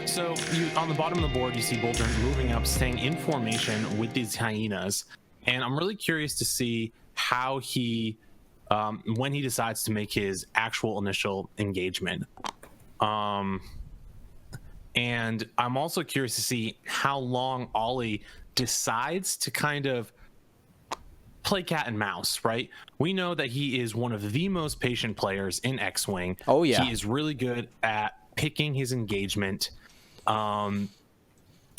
So on the bottom of the board, you see Boldrin moving up, staying in formation with these hyenas, and I'm really curious to see how he, when he decides to make his actual initial engagement. And I'm also curious to see how long Ollie decides to kind of play cat and mouse, right? We know that he is one of the most patient players in X-Wing. Oh, yeah. He is really good at picking his engagement,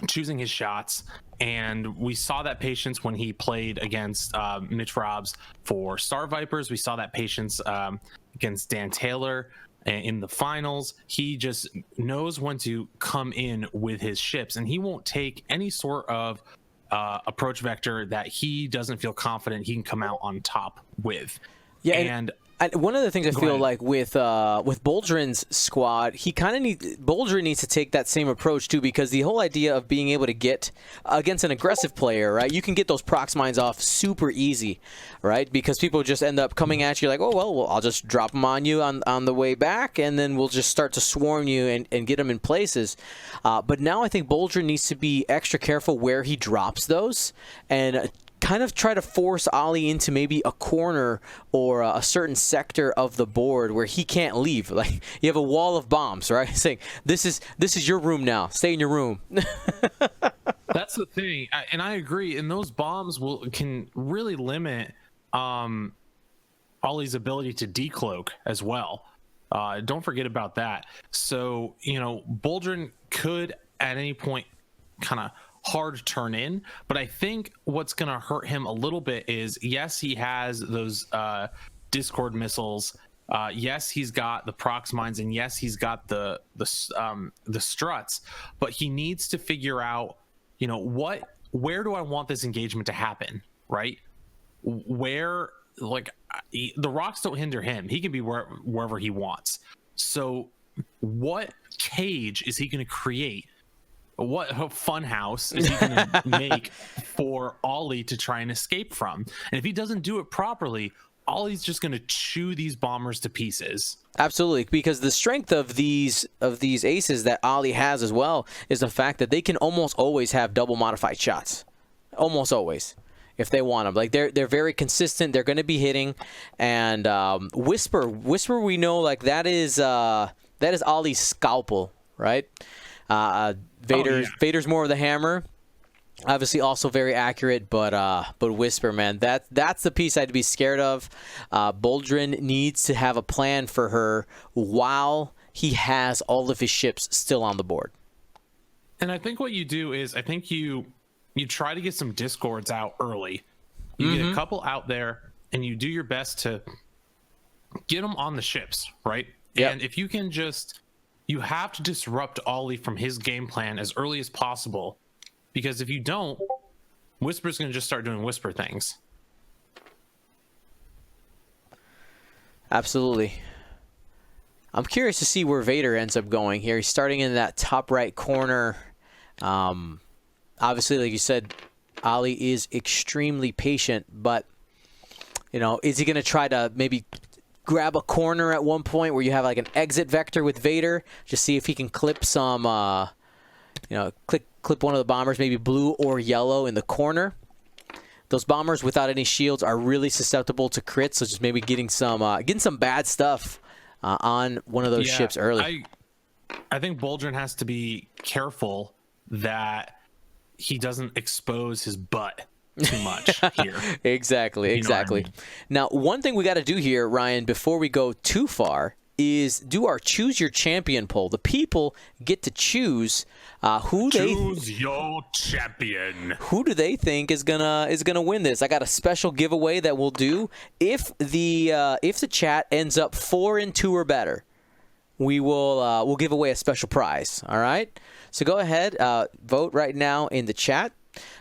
choosing his shots. And we saw that patience when he played against Mitch Robs for Star Vipers. We saw that patience against Dan Taylor in the finals. He just knows when to come in with his ships, and he won't take any sort of approach vector that he doesn't feel confident he can come out on top with. Yeah, and one of the things I feel like with Boldrin's squad, Boldrin needs to take that same approach too, because the whole idea of being able to get against an aggressive player, right? You can get those prox mines off super easy, right? Because people just end up coming at you like, oh well, I'll just drop them on you on the way back, and then we'll just start to swarm you and get them in places. But now I think Boldrin needs to be extra careful where he drops those, and kind of try to force Ollie into maybe a corner or a certain sector of the board where he can't leave. Like, you have a wall of bombs, right? Saying, this is your room now. Stay in your room. That's the thing, and I agree. And those bombs can really limit Ollie's ability to decloak as well. Don't forget about that. So, Boldrin could at any point kind of hard turn in, but I think what's going to hurt him a little bit is, yes, he has those Discord missiles, yes, he's got the prox mines, and yes, he's got the struts, but he needs to figure out, where do I want this engagement to happen, right? Where, the rocks don't hinder him. He can be wherever he wants. So what cage is he going to create? What fun house is he going to make for Ollie to try and escape from? And if he doesn't do it properly, Ollie's just going to chew these bombers to pieces. Absolutely, because the strength of these aces that Ollie has as well is the fact that they can almost always have double modified shots. Almost always, if they want them. Like, they're very consistent. They're going to be hitting. And Whisper, we know, like, that is Ollie's scalpel, right? Vader's more of the hammer. Obviously, also very accurate, but Whisper, man, that's the piece I'd be scared of. Boldrin needs to have a plan for her while he has all of his ships still on the board. And I think what you do is, I think you try to get some discords out early. You get a couple out there, and you do your best to get them on the ships, right? Yep. And if you can you have to disrupt Ollie from his game plan as early as possible, because if you don't, Whisper's going to just start doing Whisper things. Absolutely. I'm curious to see where Vader ends up going here. He's starting in that top right corner. Obviously, like you said, Ollie is extremely patient, but, is he going to try to maybe grab a corner at one point where you have like an exit vector with Vader, just see if he can clip some, clip one of the bombers, maybe blue or yellow in the corner. Those bombers without any shields are really susceptible to crits, so just maybe getting some bad stuff on one of those ships early. I think Boldrin has to be careful that he doesn't expose his butt too much here. Exactly. I mean? Now, one thing we got to do here, Ryan, before we go too far, is do our Choose Your Champion poll. The people get to choose choose your champion. Who do they think is gonna win this? I got a special giveaway that we'll do if the chat ends up 4-2 or better. We'll give away a special prize. All right. So go ahead, vote right now in the chat.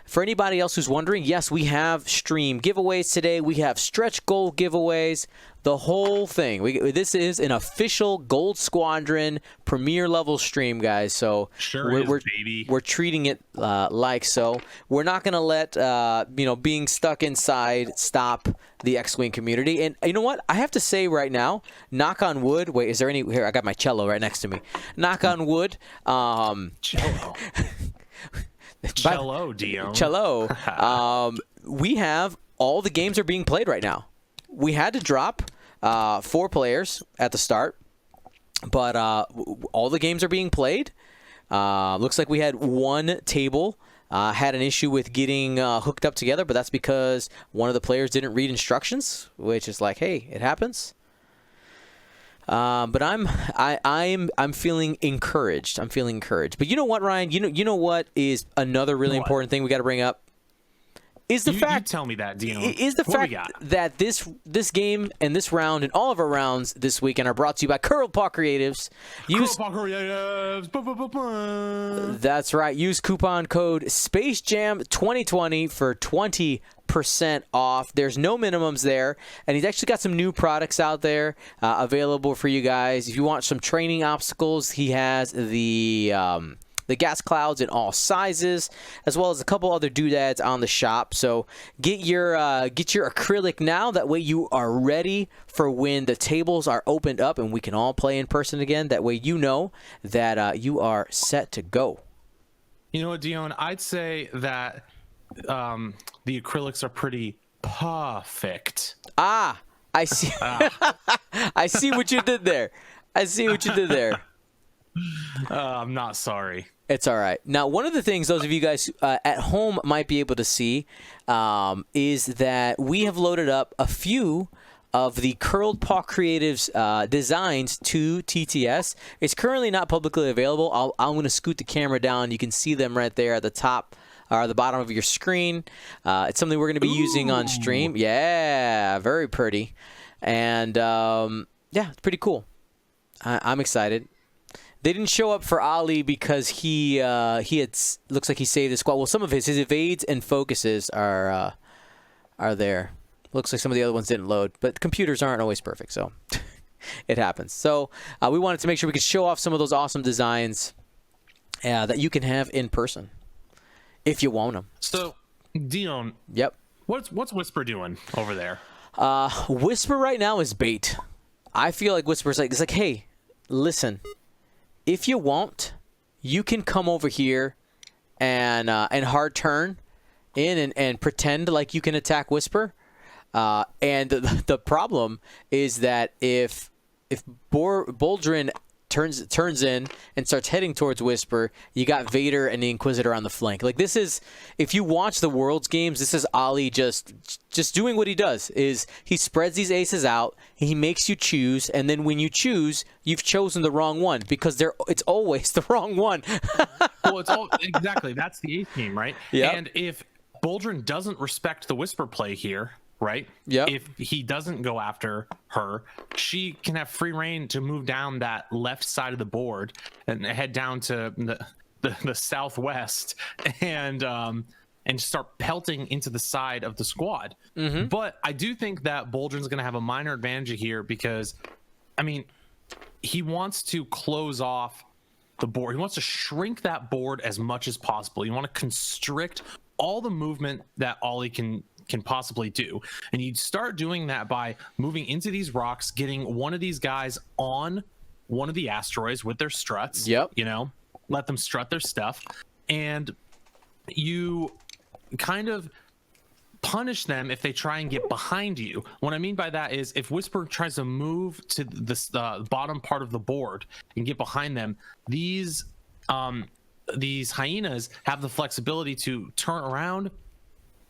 For anybody else who's wondering, yes, we have stream giveaways today. We have stretch goal giveaways. The whole thing. This is an official Gold Squadron Premier level stream, guys. So we're treating it like so. We're not gonna let being stuck inside stop the X-Wing community. And you know what? I have to say right now, knock on wood. Wait, is there any? Here, I got my cello right next to me. Knock on wood. Cello. Cello, Dion. Cello. We have all the games are being played right now. We had to drop 4 players at the start, but all the games are being played. Looks like we had one table had an issue with getting hooked up together, but that's because one of the players didn't read instructions, which is like, hey, it happens. But I'm feeling encouraged. I'm feeling encouraged. But you know what, Ryan? You know what is another really important thing we got to bring up? Is the fact, you tell me that, Dino. Is the fact that this game and this round and all of our rounds this weekend are brought to you by Curled Paw Creatives. That's right. Use coupon code SpaceJam2020 for 20% off. There's no minimums there, and he's actually got some new products out there available for you guys. If you want some training obstacles, he has the gas clouds in all sizes, as well as a couple other doodads on the shop. So get your acrylic now. That way you are ready for when the tables are opened up and we can all play in person again. That way you know that you are set to go. You know what, Dion? I'd say that the acrylics are pretty perfect. I see. I see what you did there. I'm not sorry. It's all right. Now, one of the things those of you guys at home might be able to see is that we have loaded up a few of the Curled Paw Creatives designs to TTS. It's currently not publicly available. I'm going to scoot the camera down. You can see them right there at the top or the bottom of your screen. It's something we're going to be using on stream. Yeah, very pretty. And, yeah, it's pretty cool. I'm excited. They didn't show up for Ali because he had looks like he saved his squad. Well, some of his evades and focuses are there. Looks like some of the other ones didn't load, but computers aren't always perfect, so it happens. So we wanted to make sure we could show off some of those awesome designs that you can have in person if you want them. So, Dion. Yep. What's Whisper doing over there? Whisper right now is bait. I feel like Whisper's like, it's like, hey, listen. If you want, you can come over here and hard turn in and pretend like you can attack Whisper. And the problem is that if Boldrin turns in and starts heading towards Whisper, you got Vader and the Inquisitor on the flank. Like, this is, if you watch the Worlds games, this is Ali just doing what he does, is he spreads these aces out, he makes you choose, and then when you choose, you've chosen the wrong one because it's always the wrong one. Well, exactly, that's the ace game, right? Yeah. And if Boldrin doesn't respect the Whisper play here, right? Yeah. If he doesn't go after her, she can have free reign to move down that left side of the board and head down to the southwest and start pelting into the side of the squad. Mm-hmm. But I do think that Boldrin's going to have a minor advantage here because, I mean, he wants to close off the board. He wants to shrink that board as much as possible. You want to constrict all the movement that Ollie can possibly do, and you'd start doing that by moving into these rocks, getting one of these guys on one of the asteroids with their struts. Yep. Let them strut their stuff, and you kind of punish them if they try and get behind you. What I mean by that is if Whisper tries to move to this bottom part of the board and get behind them, these hyenas have the flexibility to turn around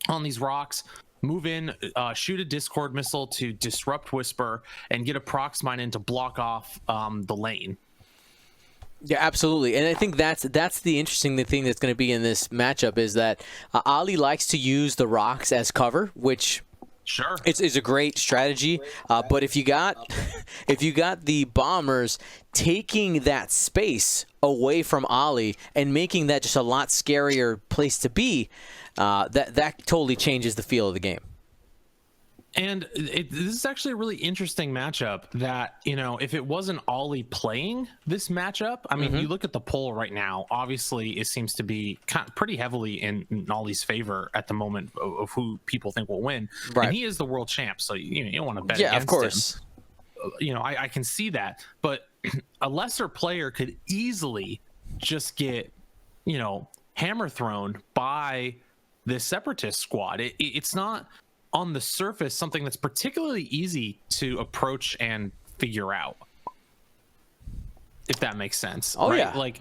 on these rocks, move in, shoot a Discord missile to disrupt Whisper, and get a prox mine in to block off the lane. Yeah, absolutely. And I think that's the interesting thing that's going to be in this matchup is that Ali likes to use the rocks as cover, which sure it's a great strategy. But if you got the bombers taking that space away from Ali and making that just a lot scarier place to be, that totally changes the feel of the game. This is actually a really interesting matchup that, if it wasn't Ollie playing this matchup, I mean, you look at the poll right now, obviously it seems to be pretty heavily in Ollie's favor at the moment of who people think will win. Right. And he is the world champ, so you don't want to bet yeah, against of course. him. I can see that. But a lesser player could easily just get, hammer thrown by this Separatist squad. It's not on the surface something that's particularly easy to approach and figure out, if that makes sense. Oh, right? yeah. Like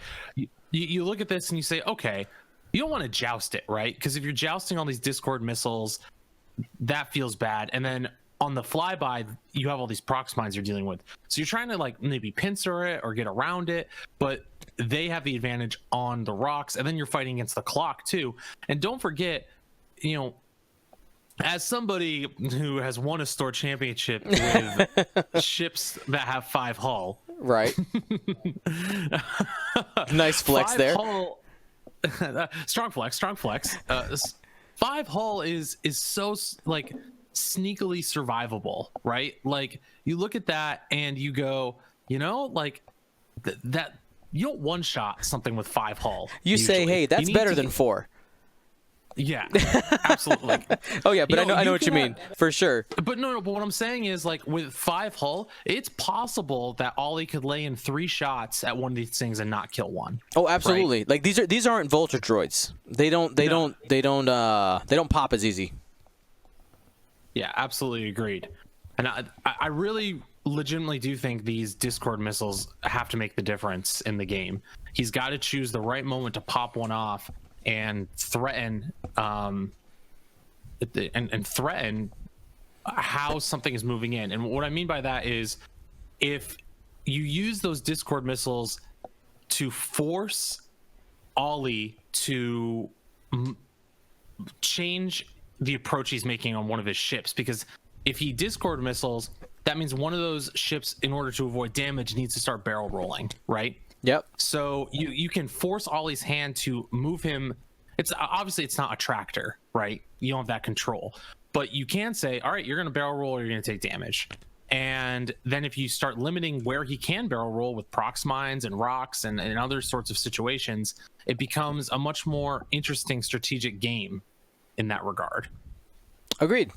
you look at this and you say, okay, you don't want to joust it, right? Because if you're jousting all these Discord missiles, that feels bad. And then on the flyby, you have all these prox mines you're dealing with. So you're trying to maybe pincer it or get around it, but they have the advantage on the rocks. And then you're fighting against the clock too. And don't forget, as somebody who has won a store championship with ships that have 5 hull, right? Nice flex there. Hull, strong flex. 5 hull is so sneakily survivable, right? Like you look at that and you go, that you don't one shot something with 5 hull. You usually. say, hey, that's better than 4. Yeah, absolutely. Oh yeah, but I know what you mean for sure. But no, but what I'm saying is with 5 hull, it's possible that Ollie could lay in 3 shots at one of these things and not kill one. Oh, absolutely. Right? Like these aren't Vulture droids. They don't pop as easy. Yeah, absolutely agreed. And I really legitimately do think these Discord missiles have to make the difference in the game. He's got to choose the right moment to pop one off and threaten threaten how something is moving in. And what I mean by that is if you use those Discord missiles to force Ollie to change the approach he's making on one of his ships, because if he Discord missiles, that means one of those ships, in order to avoid damage, needs to start barrel rolling, right? Yep. So you can force Ollie's hand to move him. It's obviously it's not a tractor, right? You don't have that control, but you can say, all right, you're going to barrel roll or you're going to take damage. And then if you start limiting where he can barrel roll with prox mines and rocks and other sorts of situations, it becomes a much more interesting strategic game in that regard. Agreed.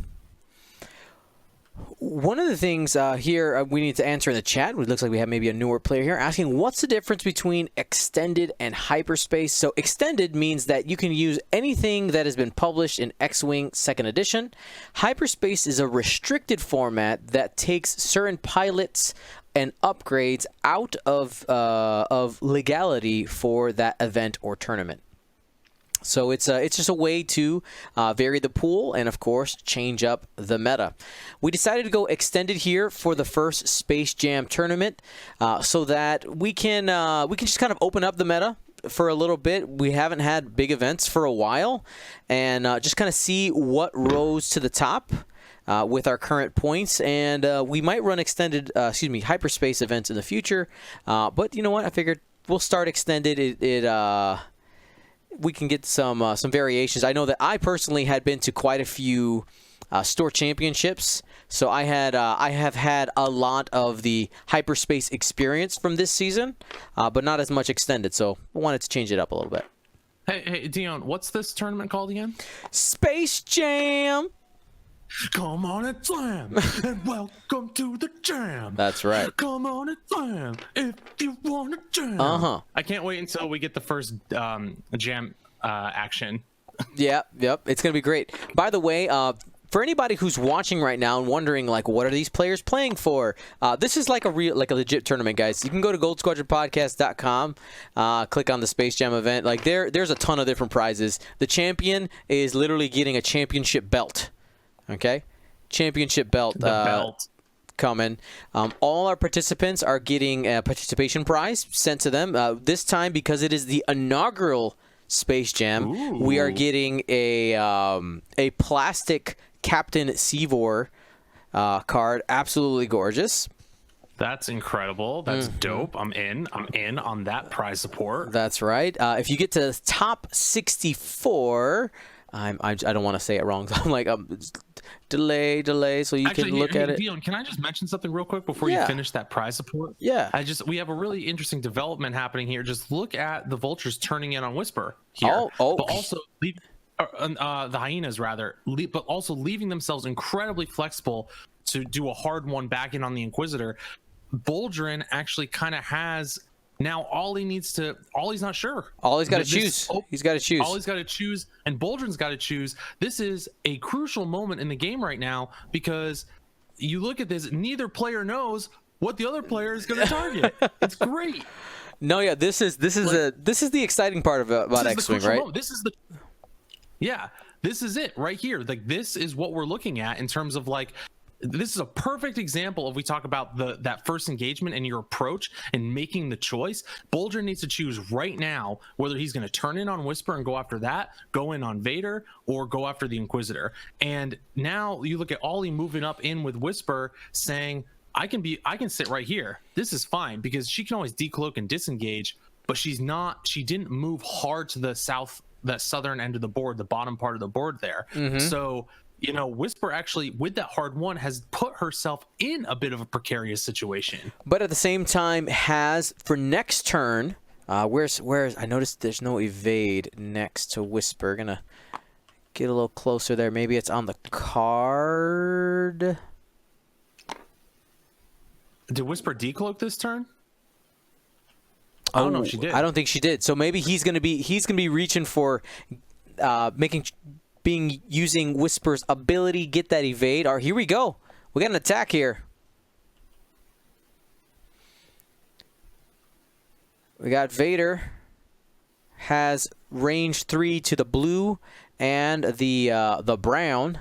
One of the things here we need to answer in the chat, it looks like we have maybe a newer player here, asking what's the difference between extended and hyperspace. So extended means that you can use anything that has been published in X-Wing 2nd edition. Hyperspace is a restricted format that takes certain pilots and upgrades out of legality for that event or tournament. So it's just a way to vary the pool and, of course, change up the meta. We decided to go extended here for the first Space Jam tournament so that we can just kind of open up the meta for a little bit. We haven't had big events for a while, and just kind of see what rose to the top with our current points. And we might run hyperspace events in the future. But you know what? I figured we'll start extended. We can get some variations. I know that I personally had been to quite a few store championships, so I have had a lot of the hyperspace experience from this season, but not as much extended. So I wanted to change it up a little bit. Hey, Dion, what's this tournament called again? Space Jam. Come on and slam, and welcome to the jam. That's right. Come on and slam if you want to jam. I can't wait until we get the first jam action. Yep. It's gonna be great. By the way, for anybody who's watching right now and wondering, what are these players playing for? This is like a legit tournament, guys. You can go to goldsquadronpodcast.com, click on the Space Jam event. There's a ton of different prizes. The champion is literally getting a championship belt. Okay, championship belt. The belt coming. All our participants are getting a participation prize sent to them. This time, because it is the inaugural Space Jam, we are getting a plastic Captain Seevor card. Absolutely gorgeous. That's incredible. That's dope. I'm in on that prize support. That's right. If you get to the top 64. I don't want to say it wrong. So I'm like, delay, so you can look at it. Dion, can I just mention something real quick before you finish that prize support? Yeah. We have a really interesting development happening here. Just look at the vultures turning in on Whisper here, but also the hyenas rather, but also leaving themselves incredibly flexible to do a hard one back in on the Inquisitor. Boldrin actually kind of has. Now he's not sure. He's got to choose. He's got to choose. He's got to choose, and Boldrin's got to choose. This is a crucial moment in the game right now because you look at this. Neither player knows what the other player is going to target. It's great. No, yeah, this is the exciting part about X-Wing, right? Moment. This is it right here. Like this is what we're looking at in terms of like. This is a perfect example of we talk about that first engagement and your approach and making the choice. Boldrin needs to choose right now whether he's going to turn in on Whisper and go after that, go in on Vader, or go after the Inquisitor. And now you look at Ollie moving up in with Whisper saying, I can sit right here. This is fine because she can always decloak and disengage, but she didn't move hard to the southern end of the board, the bottom part of the board there. Mm-hmm. So Whisper actually, with that hard one, has put herself in a bit of a precarious situation. But at the same time, has for next turn, where's I noticed there's no evade next to Whisper. Gonna get a little closer there. Maybe it's on the card. Did Whisper decloak this turn? I don't know if she did. I don't think she did. So maybe he's gonna be reaching for using Whisper's ability, get that evade. All right, here we go. We got an attack here. We got Vader has range 3 to the blue and the brown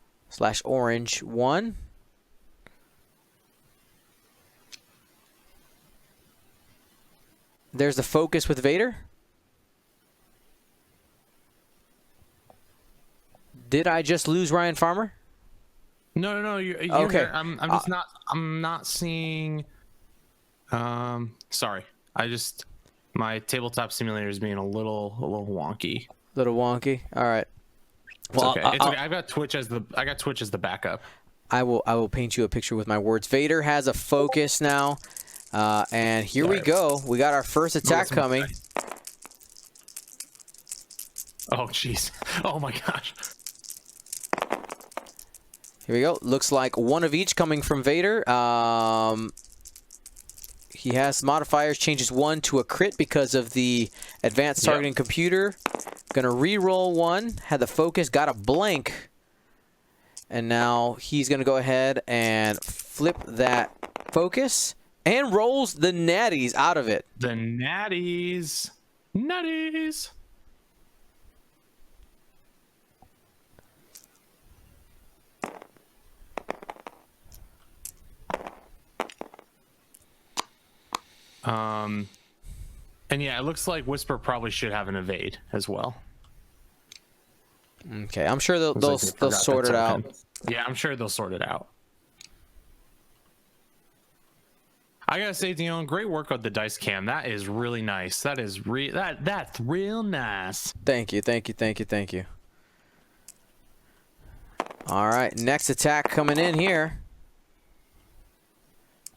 / orange 1. There's the focus with Vader. Did I just lose Ryan Farmer? No. You're okay. Here. I'm just not. I'm not seeing. Sorry. My tabletop simulator is being a little wonky. Little wonky. All right. Well, it's okay. It's okay. I got Twitch as the backup. I will paint you a picture with my words. Vader has a focus now, and here we go. We got our first attack coming. Oh jeez. Oh my gosh. Here we go. Looks like one of each coming from Vader. He has modifiers, changes 1 to a crit because of the advanced targeting computer. Gonna re-roll 1, had the focus, got a blank. And now he's gonna go ahead and flip that focus and rolls the natties out of it. The natties. Natties. And yeah, it looks like Whisper probably should have an evade as well. Okay, I'm sure they'll sort it out. Yeah, I'm sure they'll sort it out. I gotta say, Dion, great work on the dice cam. That is really nice. That is that's real nice. Thank you. All right, next attack coming in here.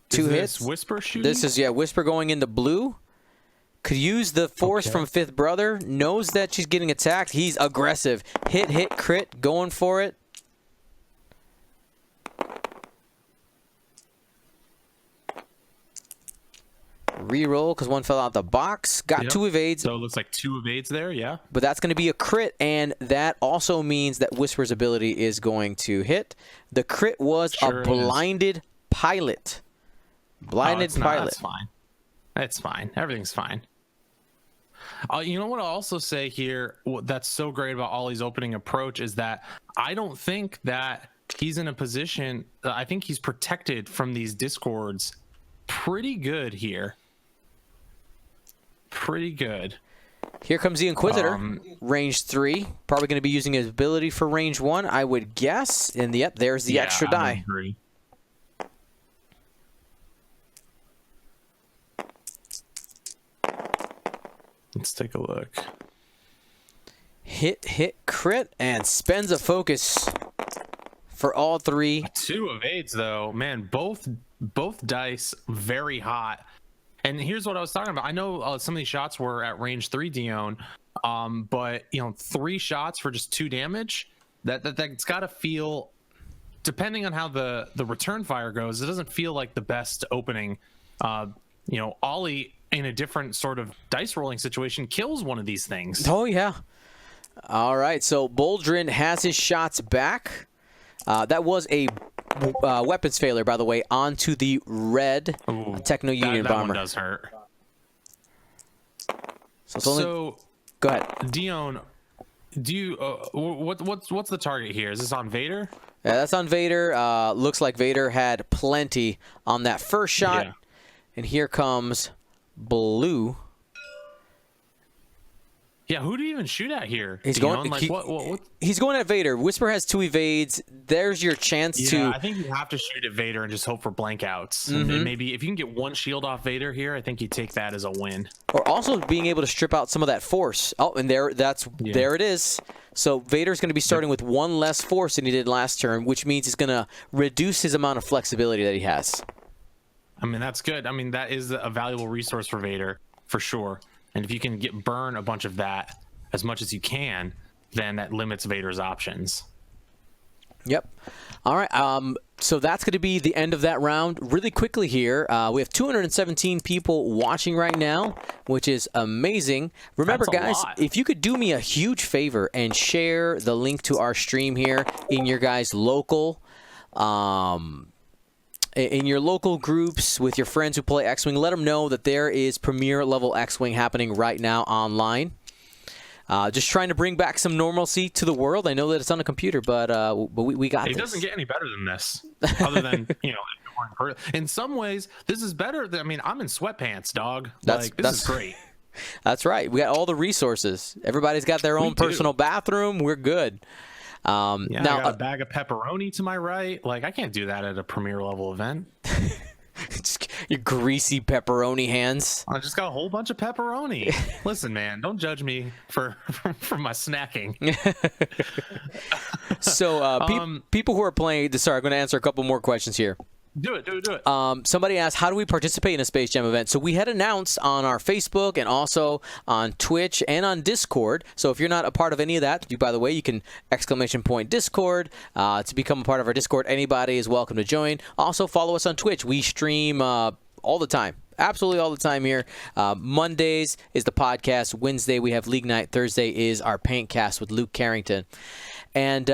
2 hits. Whisper shooting? This is Whisper going into blue. Could use the force from Fifth Brother. Knows that she's getting attacked. He's aggressive. Hit, crit, going for it. Reroll because one fell out the box. Got 2 evades. So it looks like 2 evades there, yeah. But that's going to be a crit, and that also means that Whisper's ability is going to hit. The crit was a blinded pilot. Blinded pilot. That's fine. That's fine. Everything's fine. You know what I'll also say here, that's so great about Ollie's opening approach is that I don't think that he's in a position, I think he's protected from these discords pretty good here. Pretty good. Here comes the Inquisitor, range 3. Probably going to be using his ability for range 1, I would guess. And yep, there's the extra die. Agree. Let's take a look. Hit, crit and spends a focus for all 3. 2 evades though, man. Both dice very hot. And here's what I was talking about. I know some of these shots were at range 3, Dion, but 3 shots for just 2 damage. That's got to feel, depending on how the return fire goes, it doesn't feel like the best opening. Ollie in a different sort of dice rolling situation kills one of these things. Oh yeah. All right, so Boldrin has his shots back. That was a weapons failure, by the way, onto the red Techno Union that bomber. One does hurt. So go ahead, Dion. Do you what's the target here? Is this on Vader? Yeah, that's on Vader. Looks like Vader had plenty on that first shot, and here comes Blue. Yeah, who do you even shoot at here? He's Dion? going. What? He's going at Vader. Whisper has 2 evades. There's your chance to. I think you have to shoot at Vader and just hope for blank outs. And maybe if you can get 1 shield off Vader here, I think you take that as a win. Or also being able to strip out some of that force. Oh, and there it is. So Vader's going to be starting with 1 less force than he did last turn, which means he's going to reduce his amount of flexibility that he has. I mean, that's good. I mean, that is a valuable resource for Vader for sure. And if you can burn a bunch of that as much as you can, then that limits Vader's options. Yep. All right. So that's going to be the end of that round. Really quickly here, we have 217 people watching right now, which is amazing. Remember, guys, if you could do me a huge favor and share the link to our stream here in your guys' local in your local groups with your friends who play X-Wing, let them know that there is Premier level X-Wing happening right now online. Just trying to bring back some normalcy to the world. I know that it's on a computer, but we got this. It doesn't get any better than this, other than in some ways, this is better than. I mean, I'm in sweatpants, dog. This is great. That's right. We got all the resources. Everybody's got their own personal bathroom. We're good. Now I got a bag of pepperoni to my right. I can't do that at a Premier level event. Your greasy pepperoni hands. I just got a whole bunch of pepperoni. Listen, man, don't judge me for my snacking. So people who are playing, sorry, I'm going to answer a couple more questions here. Do it. Somebody asked, how do we participate in a Space Jam event? So we had announced on our Facebook and also on Twitch and on Discord. So if you're not a part of any of that, by the way, you can ! Discord to become a part of our Discord. Anybody is welcome to join. Also follow us on Twitch. We stream all the time. Absolutely all the time here. Mondays is the podcast. Wednesday we have League Night. Thursday is our Paint Cast with Luke Carrington. And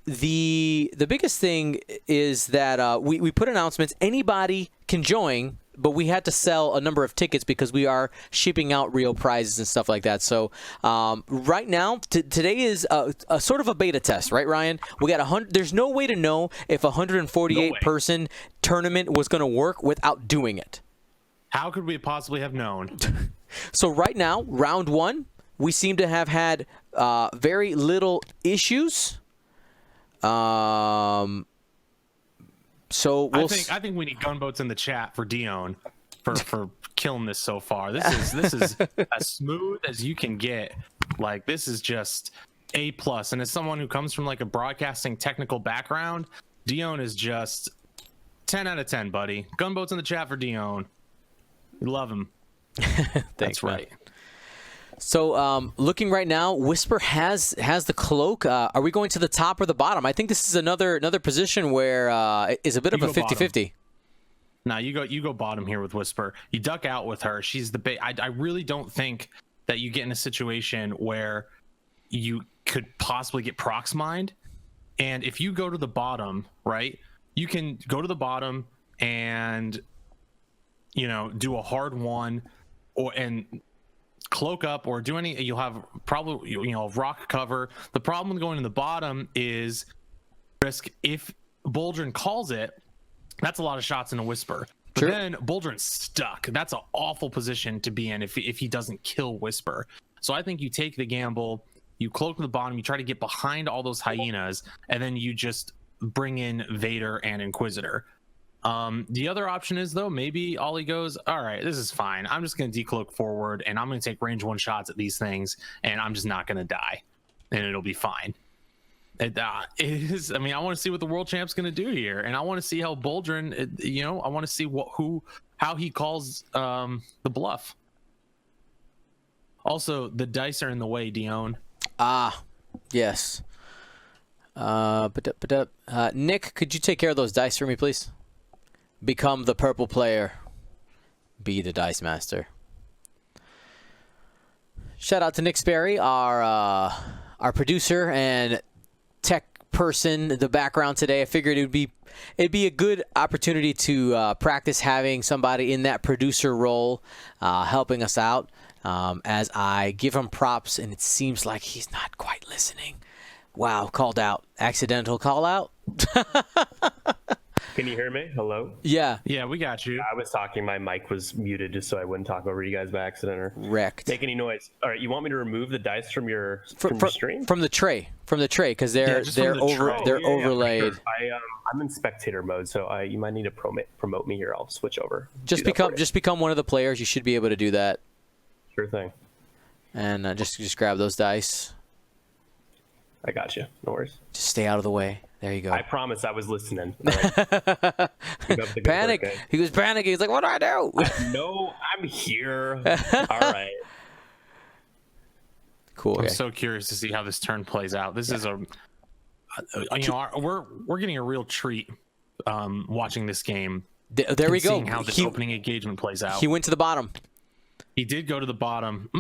the biggest thing is that we put announcements. Anybody can join, but we had to sell a number of tickets because we are shipping out real prizes and stuff like that. So right now, today is a sort of a beta test, right, Ryan? We got 100. There's no way to know if a 148-person tournament was going to work without doing it. How could we possibly have known? So right now, round 1, we seem to have had very little issues. So I think we need gunboats in the chat for Dion for killing this so far. This is as smooth as you can get. This is just A+. And as someone who comes from a broadcasting technical background, Dion is just 10 out of 10, buddy. Gunboats in the chat for Dion. We love him. That's right. So looking right now, Whisper has the cloak. Are we going to the top or the bottom? I think this is another position where is a bit of a 50-50. No, you go bottom here with Whisper. You duck out with her. She's the bait. I really don't think that you get in a situation where you could possibly get prox mined. And if you go to the bottom, right, you can go to the bottom and do a hard one and cloak up or do any. You'll have probably rock cover. The problem with going to the bottom is risk. If Boldrin calls it, that's a lot of shots in a Whisper. But then Boldrin's stuck. That's an awful position to be in if he doesn't kill Whisper. So I think you take the gamble, you cloak to the bottom, you try to get behind all those hyenas, and then you just bring in Vader and Inquisitor. The other option is, though, maybe Ollie goes, all right, this is fine. I'm just going to decloak forward, and I'm going to take range 1 shots at these things, and I'm just not going to die. and it'll be fine. It is. I mean, I want to see what the world champ's going to do here, and I want to see how Boldrin. I want to see how he calls the bluff. Also, the dice are in the way, Dion. Yes. Nick, could you take care of those dice for me, please? Become the purple player. Be the dice master. Shout out to Nick Sperry, our producer and tech person in the background today. I figured it'd be a good opportunity to practice having somebody in that producer role helping us out as I give him props, and it seems like he's not quite listening. Wow, called out. Accidental call out. Can you hear me? Hello? Yeah, we got you. I was talking. My mic was muted just so I wouldn't talk over you guys by accident or wrecked. make any noise. All right, you want me to remove the dice from your stream? From the tray, because they're overlaid. Sure. I'm in spectator mode, so you might need to promote me here. I'll switch over. Just become one of the players. You should be able to do that. Sure thing. And just grab those dice. I got you. No worries. Just stay out of the way. There you go. I promise I was listening. Right. Panic. He was panicking. He's like, what do I do? No, I'm here. All right. Cool. I'm so curious to see how this turn plays out. This is we're getting a real treat watching this game. There we go. Seeing how this opening engagement plays out. He went to the bottom. He did go to the bottom.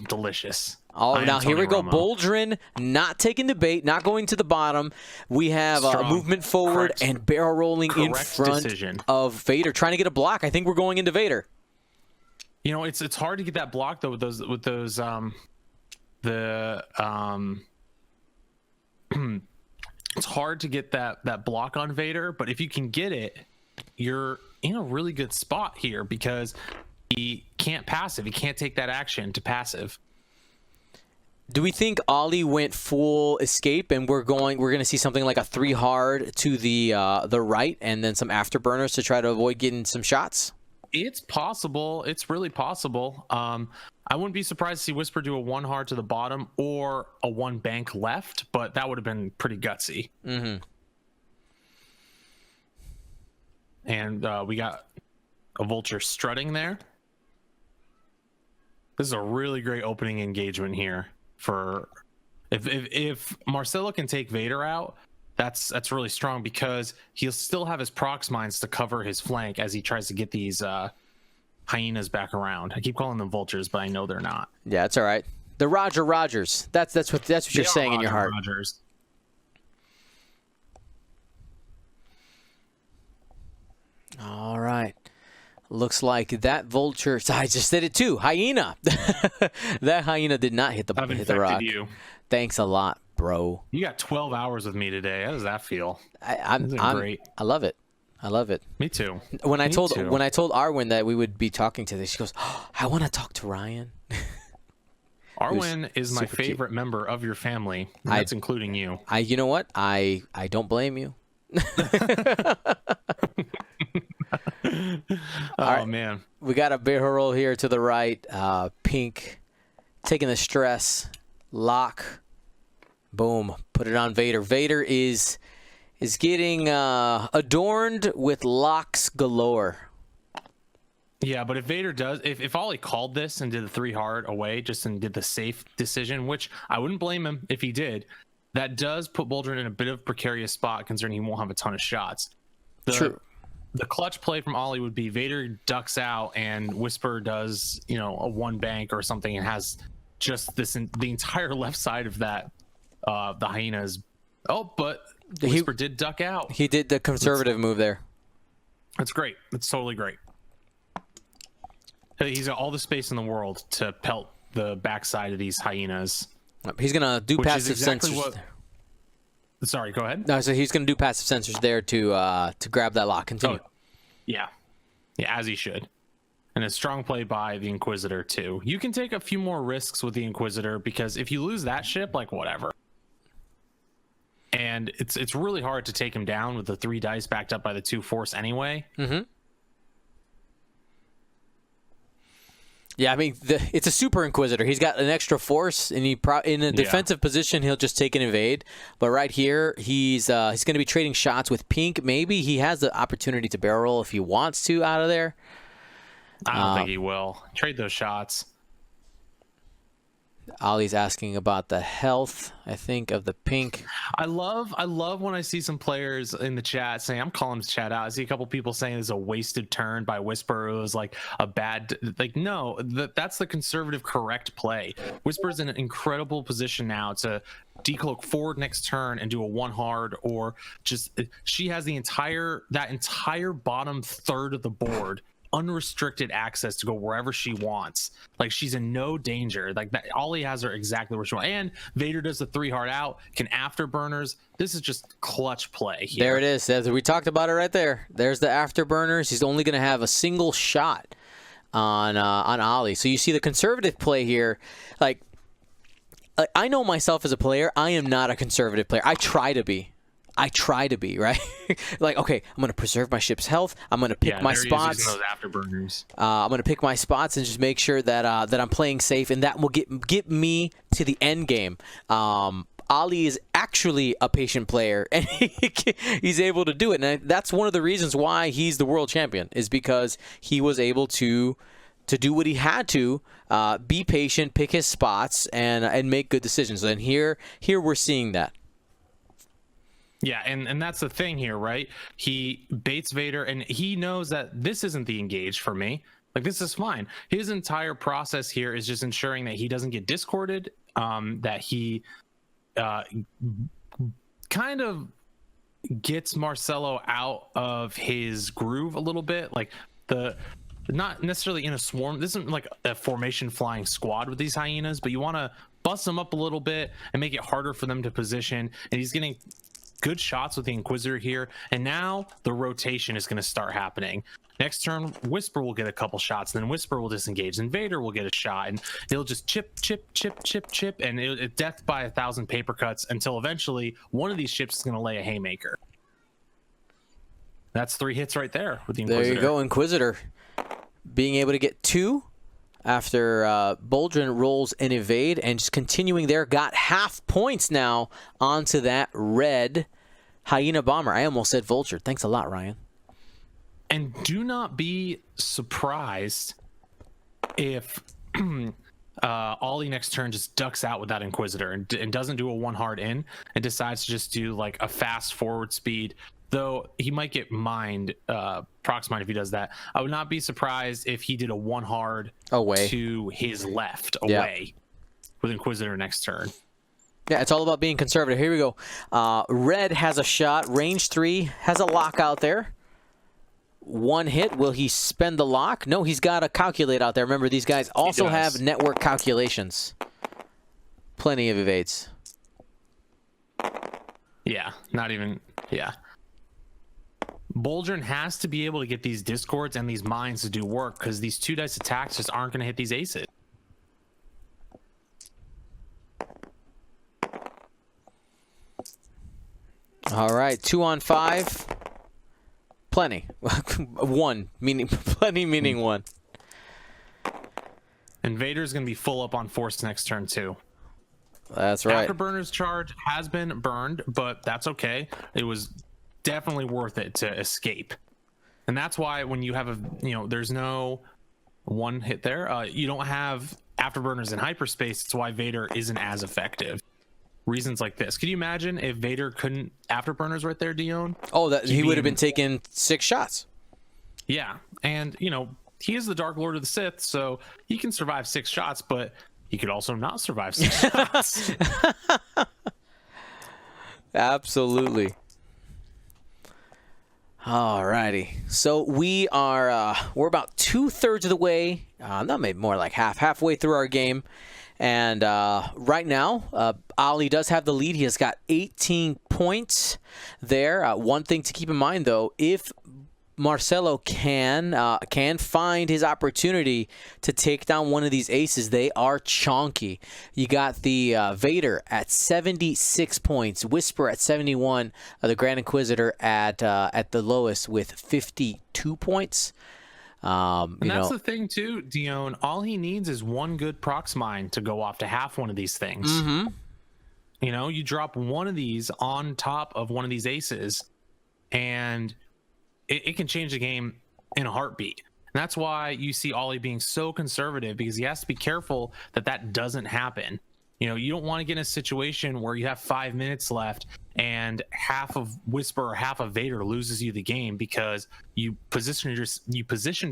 Delicious. Oh, now here we go. Boldrin not taking the bait, not going to the bottom. We have a movement forward and barrel rolling in front of Vader, trying to get a block. I think we're going into Vader. It's hard to get that block though with those it's hard to get that block on Vader, but if you can get it, you're in a really good spot here because he can't passive. He can't take that action to passive. Do we think Ollie went full escape and we're going to see something like a 3 hard to the right and then some afterburners to try to avoid getting some shots? It's possible. It's really possible. I wouldn't be surprised to see Whisper do a 1 hard to the bottom or a 1 bank left, but that would have been pretty gutsy. Mm-hmm. And we got a Vulture strutting there. This is a really great opening engagement here. For if Marcelo can take Vader out, that's really strong because he'll still have his prox mines to cover his flank as he tries to get these hyenas back around. I keep calling them vultures, but I know they're not. Yeah, it's all right. The Rogers. That's what you're saying in your heart. Rogers. All right. Looks like that vulture. I just did it too. Hyena. That hyena did not hit the rock. You. Thanks a lot, bro. You got 12 hours with me today. How does that feel? I'm great. I love it. I love it. Me too. When I told Arwen that we would be talking to this, she goes, "Oh, I want to talk to Ryan." Arwen is my favorite member of your family. That's including you. You know what? I don't blame you. Oh man, we got a barrel roll here to the right. Pink taking the stress. Lock. Boom. Put it on Vader. Vader is getting adorned with locks galore. Yeah, but if Vader does, if Ollie called this and did the 3 hard away, and did the safe decision, which I wouldn't blame him if he did, that does put Boldrin in a bit of a precarious spot considering he won't have a ton of shots. True. The clutch play from Ollie would be Vader ducks out and Whisper does, a 1 bank or something and has just the entire left side of that, the hyenas. Oh, but Whisper did duck out. He did the conservative move there. That's great. That's totally great. He's got all the space in the world to pelt the backside of these hyenas. He's going to do passive sensors. Sorry, go ahead. No, so he's going to do passive sensors there to grab that lock. Continue. Oh, yeah, as he should. And a strong play by the Inquisitor too. You can take a few more risks with the Inquisitor because if you lose that ship, like whatever. And it's really hard to take him down with the 3 dice backed up by the 2 force anyway. Mm-hmm. Yeah, I mean, it's a super Inquisitor. He's got an extra force, and in a defensive position, he'll just take an evade. But right here, he's going to be trading shots with Pink. Maybe he has the opportunity to barrel roll if he wants to out of there. I don't think he will. Trade those shots. Ollie's asking about the health, I think, of the Pink. I love when I see some players in the chat saying, I'm calling this chat out. I see a couple people saying it's a wasted turn by Whisper. It was like a bad, like, no, that's the conservative correct play. Whisper's in an incredible position now to decloak forward next turn and do a one hard, or just, she has that entire bottom third of the board unrestricted access to go wherever she wants. Like, she's in no danger. Like, that, Ollie has her exactly where she wants. And Vader does the 3 hard out, can afterburners. This is just clutch play here. There it is. We talked about it right there. There's the afterburners. He's only going to have a single shot on Ollie. So you see the conservative play here. Like, I know myself as a player, I am not a conservative player. I try to be, right? Like, okay, I'm going to preserve my ship's health. I'm going to pick my spots. Those afterburners. I'm going to pick my spots and just make sure that that I'm playing safe, and that will get me to the end game. Ali is actually a patient player, and he's able to do it. And that's one of the reasons why he's the world champion, is because he was able to do what he had to, be patient, pick his spots, and make good decisions. And here we're seeing that. Yeah, and that's the thing here, right? He baits Vader, and he knows that this isn't the engage for me. Like, this is fine. His entire process here is just ensuring that he doesn't get discorded, that he kind of gets Marcelo out of his groove a little bit. Like, not necessarily in a swarm. This isn't like a formation flying squad with these hyenas, but you want to bust them up a little bit and make it harder for them to position. And he's getting good shots with the Inquisitor here, and now the rotation is going to start happening. Next turn, Whisper will get a couple shots, and then Whisper will disengage, and Vader will get a shot, and it'll just chip, and it death by 1,000 paper cuts until eventually one of these ships is going to lay a haymaker. That's 3 hits right there with the Inquisitor. There you go, Inquisitor being able to get 2 after Boldrin rolls an evade, and just continuing there, got half points now onto that red Hyena Bomber. I almost said Vulture. Thanks a lot, Ryan. And do not be surprised if Ollie next turn just ducks out with that Inquisitor and doesn't do a 1 hard in and decides to just do like a fast forward speed. Though he might get mined, prox mined if he does that. I would not be surprised if he did a 1 hard away to his left away with Inquisitor next turn. Yeah, it's all about being conservative. Here we go. Red has a shot. Range 3 has a lock out there. 1 hit. Will he spend the lock? No, he's got a calculate out there. Remember, these guys also have network calculations. Plenty of evades. Yeah, not even. Yeah. Boldrin has to be able to get these discords and these mines to do work, because these 2 dice attacks just aren't going to hit these aces. All right, 2 on 5. Plenty. 1 meaning plenty, meaning 1. And Vader's going to be full up on force next turn too. That's right. Afterburner's charge has been burned, but that's okay. It was definitely worth it to escape. And that's why when you have there's no 1 hit there, you don't have afterburners in hyperspace. It's why Vader isn't as effective. Reasons like this. Could you imagine if Vader couldn't afterburners right there, Dion? Oh, he would have been taking 6 shots. Yeah, and he is the Dark Lord of the Sith, so he can survive 6 shots, but he could also not survive 6 shots. Absolutely. Alrighty, so we're about 2/3 of the way, not maybe more like halfway through our game, and right now, Ali does have the lead. He has got 18 points there. One thing to keep in mind, though, if Marcelo can find his opportunity to take down one of these aces, they are chonky. You got the Vader at 76 points, Whisper at 71, the Grand Inquisitor at the lowest with 52 points. And that's the thing too, Dion. All he needs is one good prox mine to go off to half one of these things. Mm-hmm. You know, you drop one of these on top of one of these aces, and it can change the game in a heartbeat. And that's why you see Ollie being so conservative, because he has to be careful that that doesn't happen. You know, you don't want to get in a situation where you have 5 minutes left and half of Whisper or half of Vader loses you the game because you positioned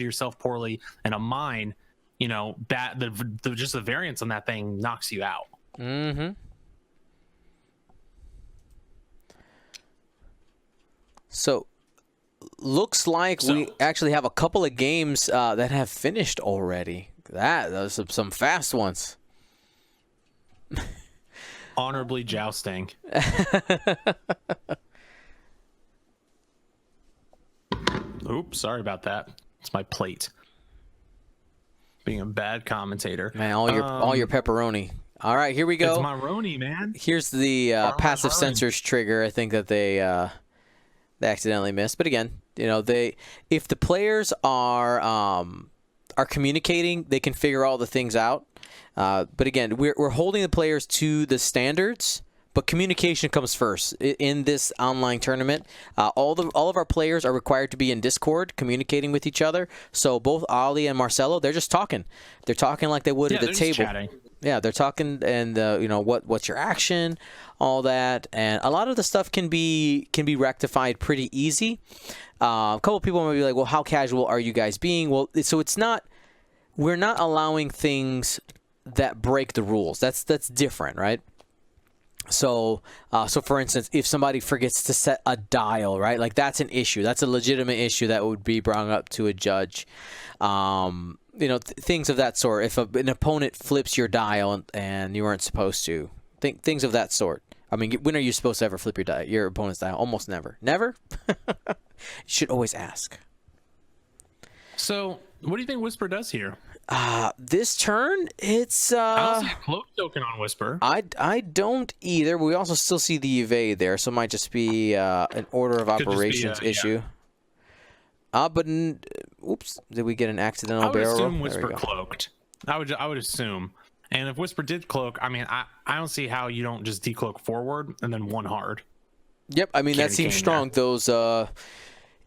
yourself poorly, and a mine, you know, that just the variance on that thing knocks you out. Mm-hmm. So, looks like we actually have a couple of games that have finished already. Those are some fast ones. Honorably jousting. Oops, sorry about that. It's my plate. Being a bad commentator. Man, all your pepperoni. All right, here we go. It's my Roni, man. Here's the passive sensors trigger. I think that they accidentally missed, but again, you know, if the players are communicating, they can figure all the things out. But again, we're holding the players to the standards, but communication comes first in this online tournament. All of our players are required to be in Discord communicating with each other. So both Ollie and Marcelo, they're just talking. They're talking like they would at the table. Chatting. Yeah, they're talking, and you know, what's your action, all that, and a lot of the stuff can be rectified pretty easy. A couple of people might be like, well, how casual are you guys being? Well, so it's not. We're not allowing things that break the rules. That's different, right? So for instance, if somebody forgets to set a dial, right, like that's an issue. That's a legitimate issue that would be brought up to a judge. You know, things of that sort. If an opponent flips your dial and you weren't supposed to, things of that sort. I mean, when are you supposed to ever flip your opponent's dial? Almost never. Never. You should always ask. So, what do you think Whisper does here? This turn, it's I don't see a cloak token on Whisper. I don't either. We also still see the evade there, so it might just be an order of operations issue. Yeah. Oops, did we get an accidental barrel roll? I would assume Whisper cloaked. I would assume. And if Whisper did cloak, I mean, I don't see how you don't just decloak forward and then one hard. Yep, I mean, that seems strong. There. Those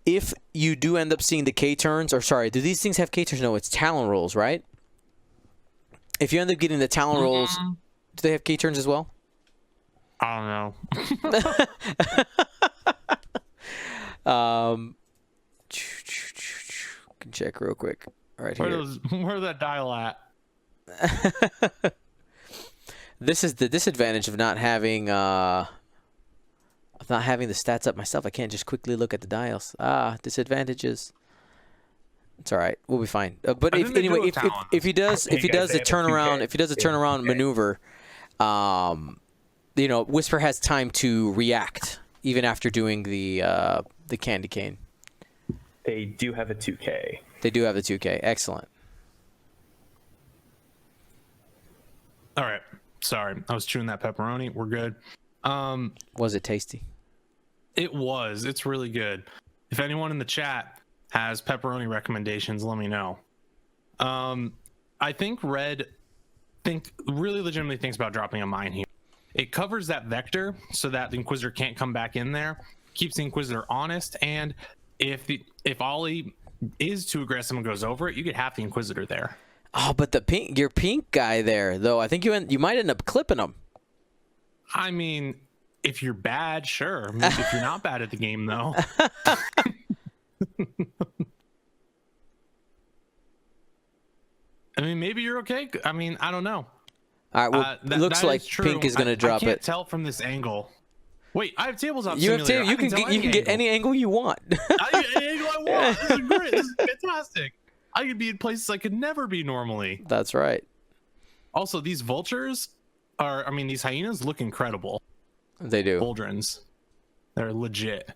if you do end up seeing the K turns, or sorry, do these things have K turns? No, it's Talon rolls, right? If you end up getting the Talon rolls, do they have K turns as well? I don't know. Can check real quick. All right, where's that dial at? This is the disadvantage of not having the stats up myself. I can't just quickly look at the dials. Disadvantages. It's all right. We'll be fine. But if he does a turnaround maneuver, you know, Whisper has time to react even after doing the candy cane. They do have a 2K. They do have the 2K. Excellent. All right. Sorry, I was chewing that pepperoni. We're good. Was it tasty? It was. It's really good. If anyone in the chat has pepperoni recommendations, let me know. I think Red really legitimately thinks about dropping a mine here. It covers that vector so that the Inquisitor can't come back in there, keeps the Inquisitor honest, and if Ollie is too aggressive and goes over it, you get half the Inquisitor there. Oh, but your pink guy there, though, I think you might end up clipping him. I mean, if you're bad, sure. Maybe if you're not bad at the game, though. I mean, maybe you're okay. I mean, I don't know. All right, well, looks like pink is going to drop it. I can't tell from this angle. Wait, I have tabletop you simulator. You can get any angle you want. I get any angle I want. This is great. This is fantastic. I could be in places I could never be normally. That's right. Also, these vultures these hyenas look incredible. They do. Boldrins. They're legit.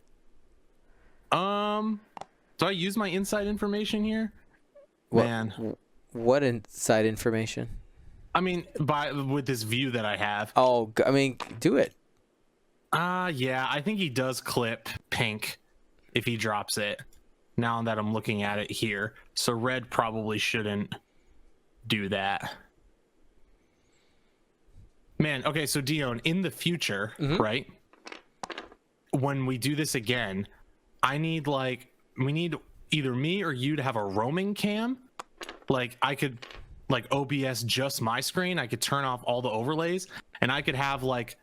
Do I use my inside information here? Man. What inside information? I mean, with this view that I have. Oh, I mean, do it. Yeah, I think he does clip pink if he drops it. now that I'm looking at it here. So red probably shouldn't do that. Man, okay, so Dion, in the future, right? When we do this again, we need either me or you to have a roaming cam. Like I could OBS just my screen. I could turn off all the overlays, and I could have like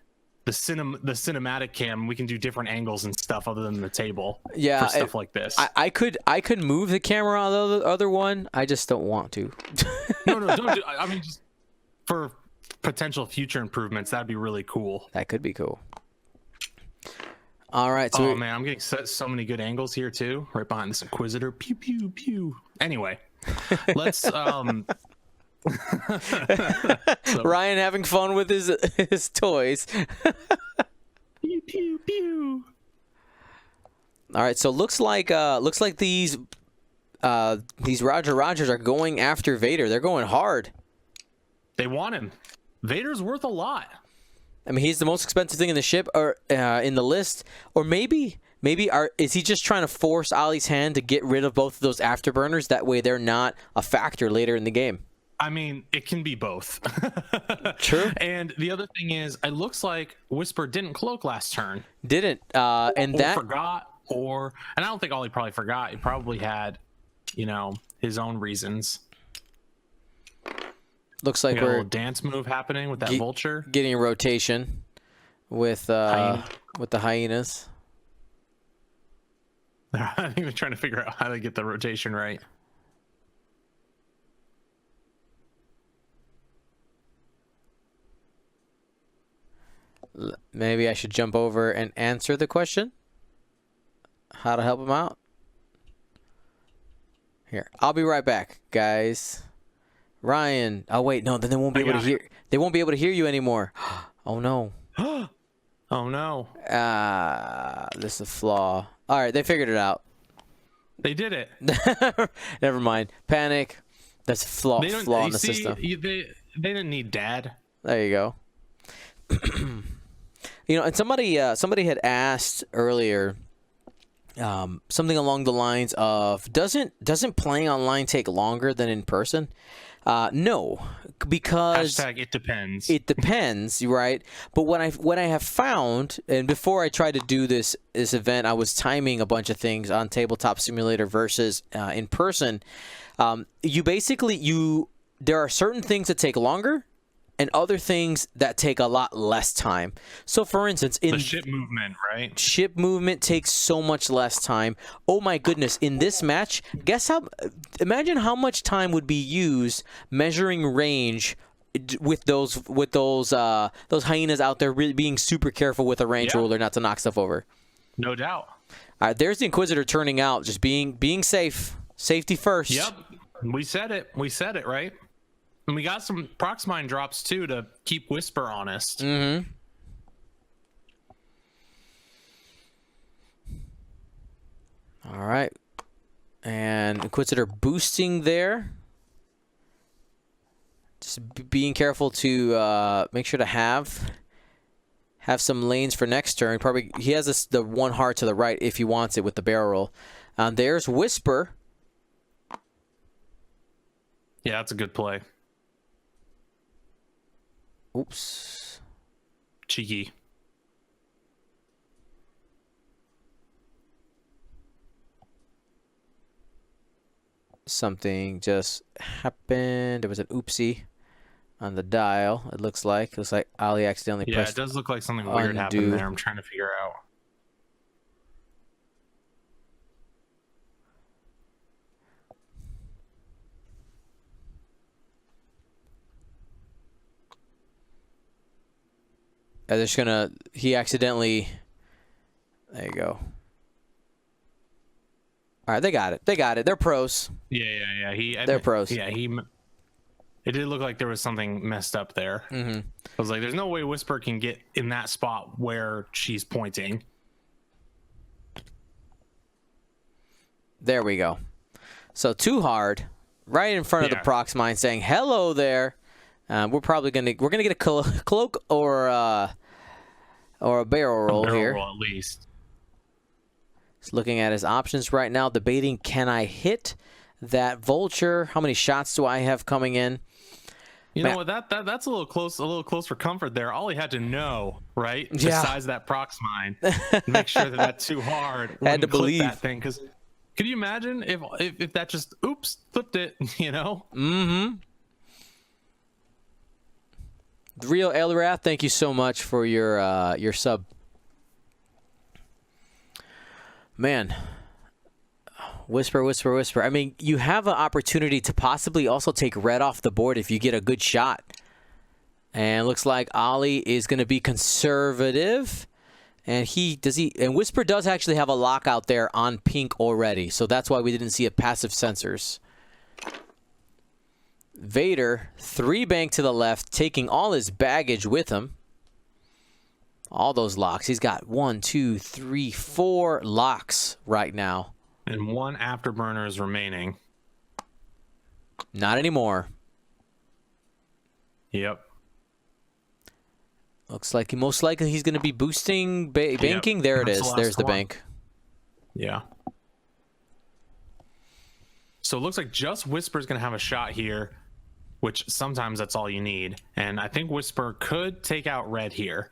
the cinematic cam. We can do different angles and stuff other than the table. Yeah, for stuff like this. I could move the camera on the other one. I just don't want to. No, don't do. I mean, just for potential future improvements, that'd be really cool. That could be cool. All right. So man, I'm getting so many good angles here too. Right behind this Inquisitor. Pew pew pew. Anyway, let's so, Ryan having fun with his toys. Pew pew pew. All right. So looks like these Roger Rogers are going after Vader. They're going hard. They want him. Vader's worth a lot. I mean, he's the most expensive thing in the ship, or in the list, or maybe is he just trying to force Ali's hand to get rid of both of those afterburners? That way, they're not a factor later in the game. I mean, it can be both. True. And the other thing is, it looks like Whisper didn't cloak last turn. Didn't, and or that forgot, and I don't think Ollie probably forgot. He probably had, his own reasons. Looks like we got we're a little dance move happening with that vulture. Getting a rotation with the hyenas. I think they're trying to figure out how to get the rotation right. Maybe I should jump over and answer the question. How to help him out? Here, I'll be right back, guys. Ryan. Oh wait, no. Then they won't be able to hear. They won't be able to hear you anymore. Oh no. Oh no. This is a flaw. All right, they figured it out. They did it. Never mind. Panic. That's a flaw in the system. They didn't need Dad. There you go. And somebody had asked earlier. Something along the lines of doesn't playing online take longer than in person? No, because it depends. It depends, right? But what I have found, and before I tried to do this event, I was timing a bunch of things on Tabletop Simulator versus in person. There are certain things that take longer, and other things that take a lot less time. So, for instance, in the ship movement, right? Ship movement takes so much less time. Oh my goodness! In this match, imagine how much time would be used measuring range with those hyenas out there, really being super careful with a range ruler not to knock stuff over. No doubt. All right, there's the Inquisitor turning out, just being safe. Safety first. Yep, we said it, right? And we got some Proxmine drops, too, to keep Whisper honest. Mm-hmm. All right. And Inquisitor boosting there. Just being careful to make sure to have some lanes for next turn. Probably he has the one heart to the right if he wants it with the barrel roll. There's Whisper. Yeah, that's a good play. Oops. Cheeky. Something just happened. There was an oopsie on the dial. It looks like Ali accidentally pressed. Yeah, it does look like something weird happened there. I'm trying to figure out. He accidentally. There you go. All right, they got it. They're pros. Yeah. They're pros. Yeah, it did look like there was something messed up there. Mm-hmm. I was like, there's no way Whisper can get in that spot where she's pointing. There we go. So too hard, right in front of the Proxmine, saying hello there. We're gonna get a cloak or a barrel roll here. Barrel roll at least. He's looking at his options right now, debating, can I hit that vulture? How many shots do I have coming in? You know what? That's a little close for comfort there. All he had to know, right? To Yeah. size that prox mine, make sure that that's too hard. Had to clip believe that thing, because could you imagine if that just flipped it? You know? Mm-hmm. The real Elrath, thank you so much for your sub. Man. Whisper, whisper, whisper. I mean, you have an opportunity to possibly also take red off the board if you get a good shot. And looks like Ollie is going to be conservative. And Whisper does actually have a lockout there on pink already. So that's why we didn't see a passive sensors. Vader, 3-bank to the left, taking all his baggage with him. All those locks. He's got 1, 2, 3, 4 locks right now. And 1 afterburner is remaining. Not anymore. Yep. Looks like most likely he's going to be boosting banking. There it is. There's the bank. Yeah. So it looks like just Whisper's going to have a shot here, which sometimes that's all you need. And I think Whisper could take out red here.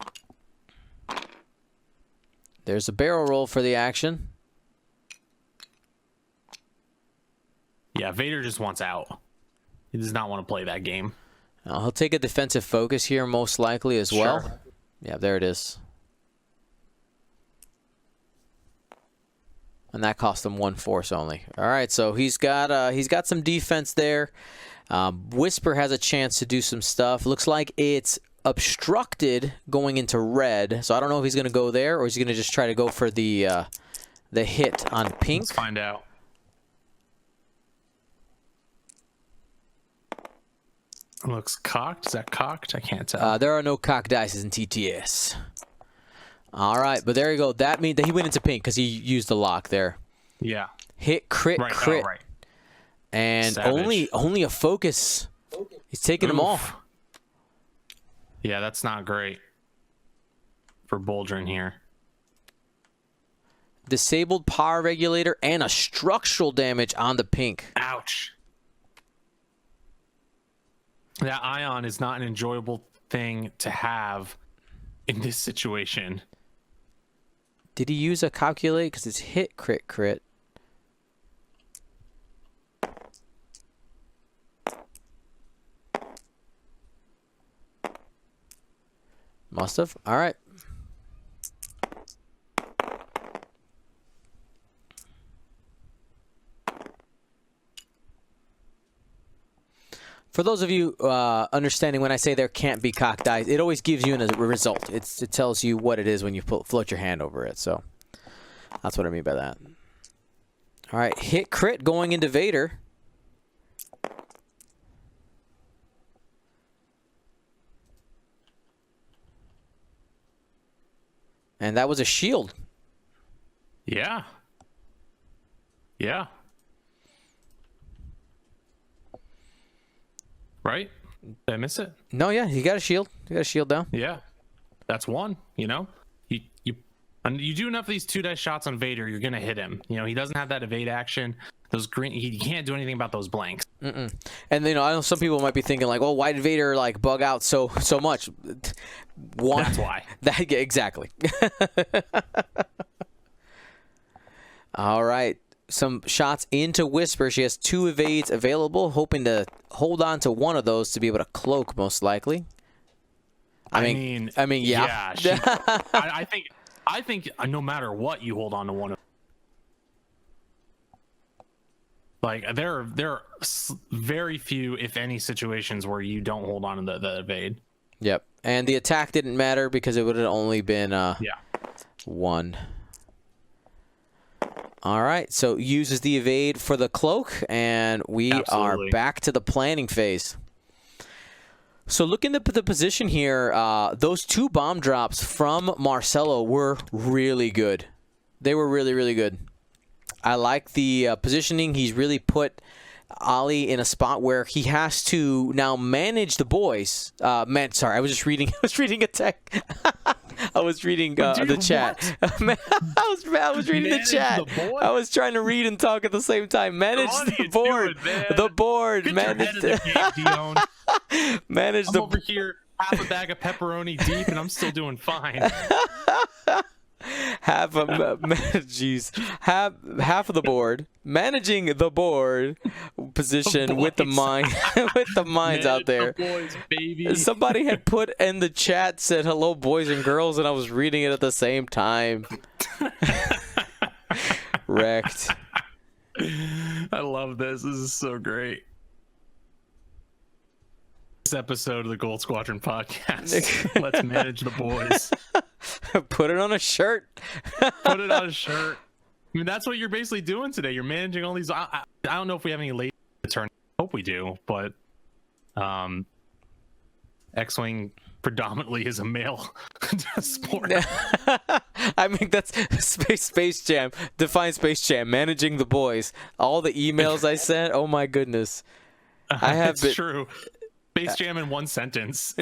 There's a barrel roll for the action. Yeah, Vader just wants out. He does not want to play that game. He'll take a defensive focus here most likely as well. Sure. Yeah, there it is. And that cost him 1 force only. All right, so he's got some defense there. Whisper has a chance to do some stuff. Looks like it's obstructed going into red. So I don't know if he's going to go there or is he going to just try to go for the hit on pink. Let's find out. Looks cocked. Is that cocked? I can't tell. There are no cock dices in TTS. All right, but there you go. That means that he went into pink because he used the lock there. Yeah. Hit, crit, crit. Oh, right. And Savage. only a focus. He's taking them all. Yeah, that's not great for Boldrin here. Disabled power regulator and a structural damage on the pink. Ouch. That ion is not an enjoyable thing to have in this situation. Did he use a calculate? Because it's hit, crit, crit. Must have. All right. For those of you understanding when I say there can't be cock dice, it always gives you a result. It tells you what it is when you float your hand over it. So that's what I mean by that. All right, hit crit going into Vader. And that was a shield. Yeah. Yeah. Right? Did I miss it? No, yeah, he got a shield. He got a shield down. Yeah. That's one, you know? You do enough of these 2-dice shots on Vader, you're going to hit him. You know, he doesn't have that evade action. Those green, he can't do anything about those blanks. And I know some people might be thinking like, well, why did Vader like bug out so much? That's why. Exactly. All right. Some shots into Whisper. She has 2 evades available, hoping to hold on to one of those to be able to cloak, most likely. I mean, yeah. I think no matter what, you hold on to one of. Like there are very few, if any, situations where you don't hold on to the evade. Yep. And the attack didn't matter because it would have only been 1. All right, so uses the evade for the cloak, and we are back to the planning phase. So looking at the position here, those 2 bomb drops from Marcelo were really good. They were really, really good. I like the positioning. He's really put Ollie in a spot where he has to now manage the boys. Sorry, I was just reading. I was reading a tech. I was reading the chat. I was reading the chat. I was trying to read and talk at the same time. Manage the board. The board. Get Manage your head in the game, Dion. manage I'm the. over here half a bag of pepperoni deep, and I'm still doing fine. Half of half of the board, managing the board position with the mind with the minds out there. The boys, baby. Somebody had put in the chat, said hello boys and girls, and I was reading it at the same time. Wrecked. I love this. This is so great. This episode of the Gold Squadron podcast. Let's manage the boys. Put it on a shirt. Put it on a shirt. I mean, that's what you're basically doing today. You're managing all these. I don't know if we have any late return. Hope we do, but X-Wing predominantly is a male sport. I mean, that's Space Jam. Define Space Jam. Managing the boys. All the emails I sent. Oh my goodness. I have. It's true. Space Jam in one sentence.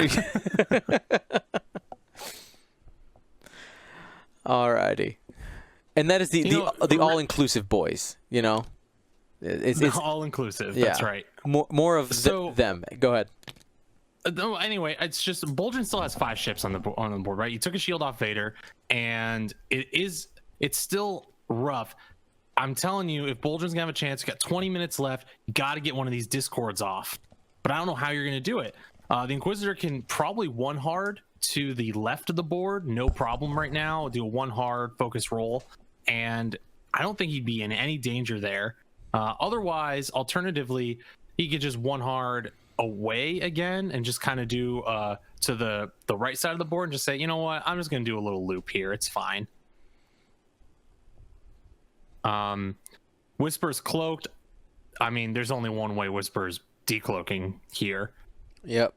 Alrighty, and that is the all-inclusive boys. You know, it's all-inclusive. Yeah, that's right. More of them. Go ahead. No, anyway, it's just Boldrin still has 5 ships on the board, right? You took a shield off Vader, and it's still rough. I'm telling you, if Boldrin's gonna have a chance, you got 20 minutes left. You got to get one of these discords off. But I don't know how you're gonna do it. The Inquisitor can probably one hard to the left of the board, no problem right now. Do a one hard focus roll, and I don't think he'd be in any danger there. Otherwise, alternatively, he could just one hard away again and just kind of do to the right side of the board and just say, you know what, I'm just gonna do a little loop here. It's fine. Whisper's cloaked. I mean, there's only one way Whisper's decloaking here. Yep.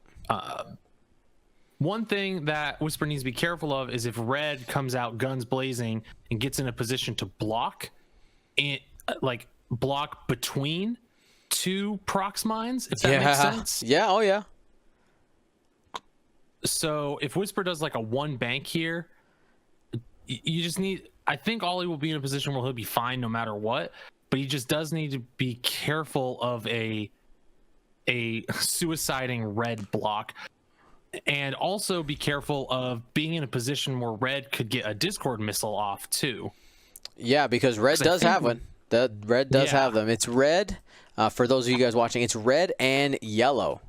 One thing that Whisper needs to be careful of is if Red comes out guns blazing and gets in a position to block between 2 prox mines, if that makes sense. Yeah, oh yeah. So if Whisper does like a one bank here, you just need, I think Ollie will be in a position where he'll be fine no matter what, but he just does need to be careful of a suiciding Red block. And also be careful of being in a position where Red could get a Discord missile off too. Yeah, because Red does have one. Red does have them. It's red. For those of you guys watching, it's red and yellow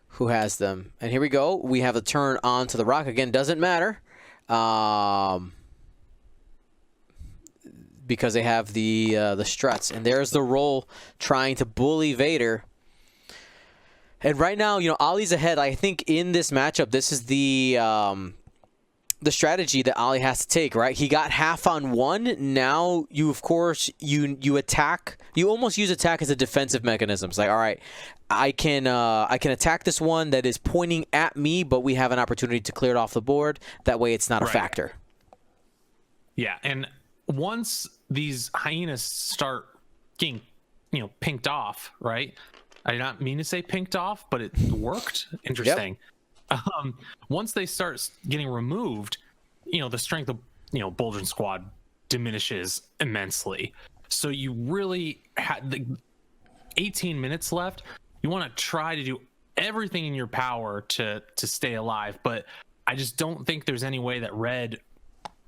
who has them. And here we go. We have a turn onto the rock. Again, doesn't matter. Because they have the struts. And there's the roll trying to bully Vader. And right now, you know, Ollie's ahead. I think in this matchup, this is the strategy that Ollie has to take, right? He got half on one. Now you, of course, you attack. You almost use attack as a defensive mechanism. It's like, all right, I can attack this one that is pointing at me, but we have an opportunity to clear it off the board. That way, it's not a factor. Yeah, and once these hyenas start getting, you know, pinked off, right? I did not mean to say pinked off, but it worked. Interesting. Yep. Once they start getting removed, you know, the strength of, you know, Boldrin squad diminishes immensely. So you really had the 18 minutes left. You want to try to do everything in your power to stay alive, but I just don't think there's any way that Red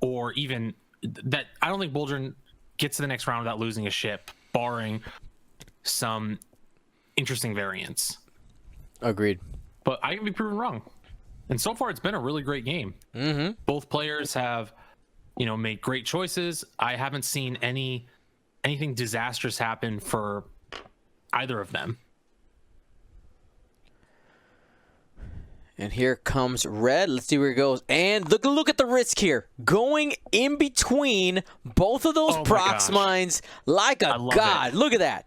or even that, I don't think Boldrin gets to the next round without losing a ship, barring some interesting variants. Agreed. But I can be proven wrong. And so far, it's been a really great game. Mm-hmm. Both players have, you know, made great choices. I haven't seen anything disastrous happen for either of them. And here comes Red. Let's see where it goes. And look at the risk here. Going in between both of those prox mines like a god. Look at that.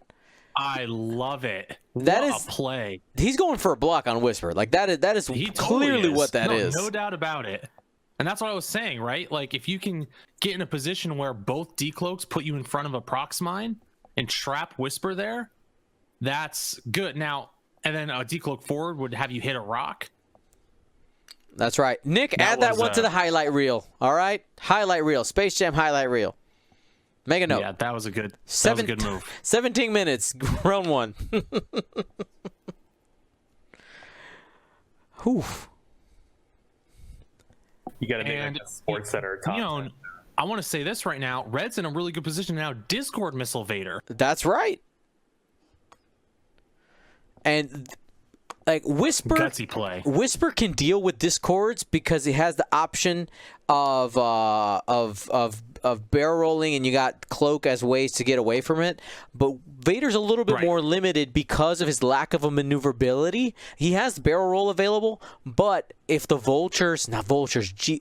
I love it. That what is a play. He's going for a block on Whisper. Like that is he clearly totally is. what that is. No doubt about it. And that's what I was saying, right? Like if you can get in a position where both decloaks put you in front of a prox mine and trap Whisper there, That's good. Now, and then a decloak forward would have you hit a rock. That's right. Nick, add that one to the highlight reel. All right? Highlight reel. Space Jam highlight reel. Make a note. Yeah, that was a good move. 17 minutes. Round 1. Whew. You got to make like a Sports Center top. Neon, I want to say this right now. Red's in a really good position now. Discord Missile Vader. That's right. And like Whisper, gutsy play. Whisper can deal with discords because he has the option of barrel rolling, and you got cloak as ways to get away from it. But Vader's a little bit more limited because of his lack of a maneuverability. He has barrel roll available, but if the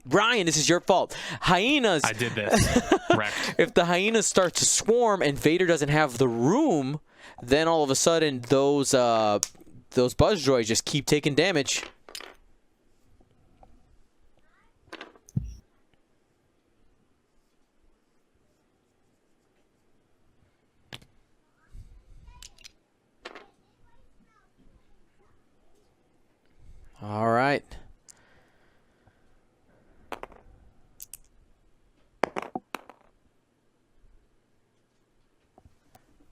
Ryan, this is your fault. Hyenas. I did this. Wrecked. If the hyenas start to swarm and Vader doesn't have the room, then all of a sudden those buzz droids just keep taking damage. All right.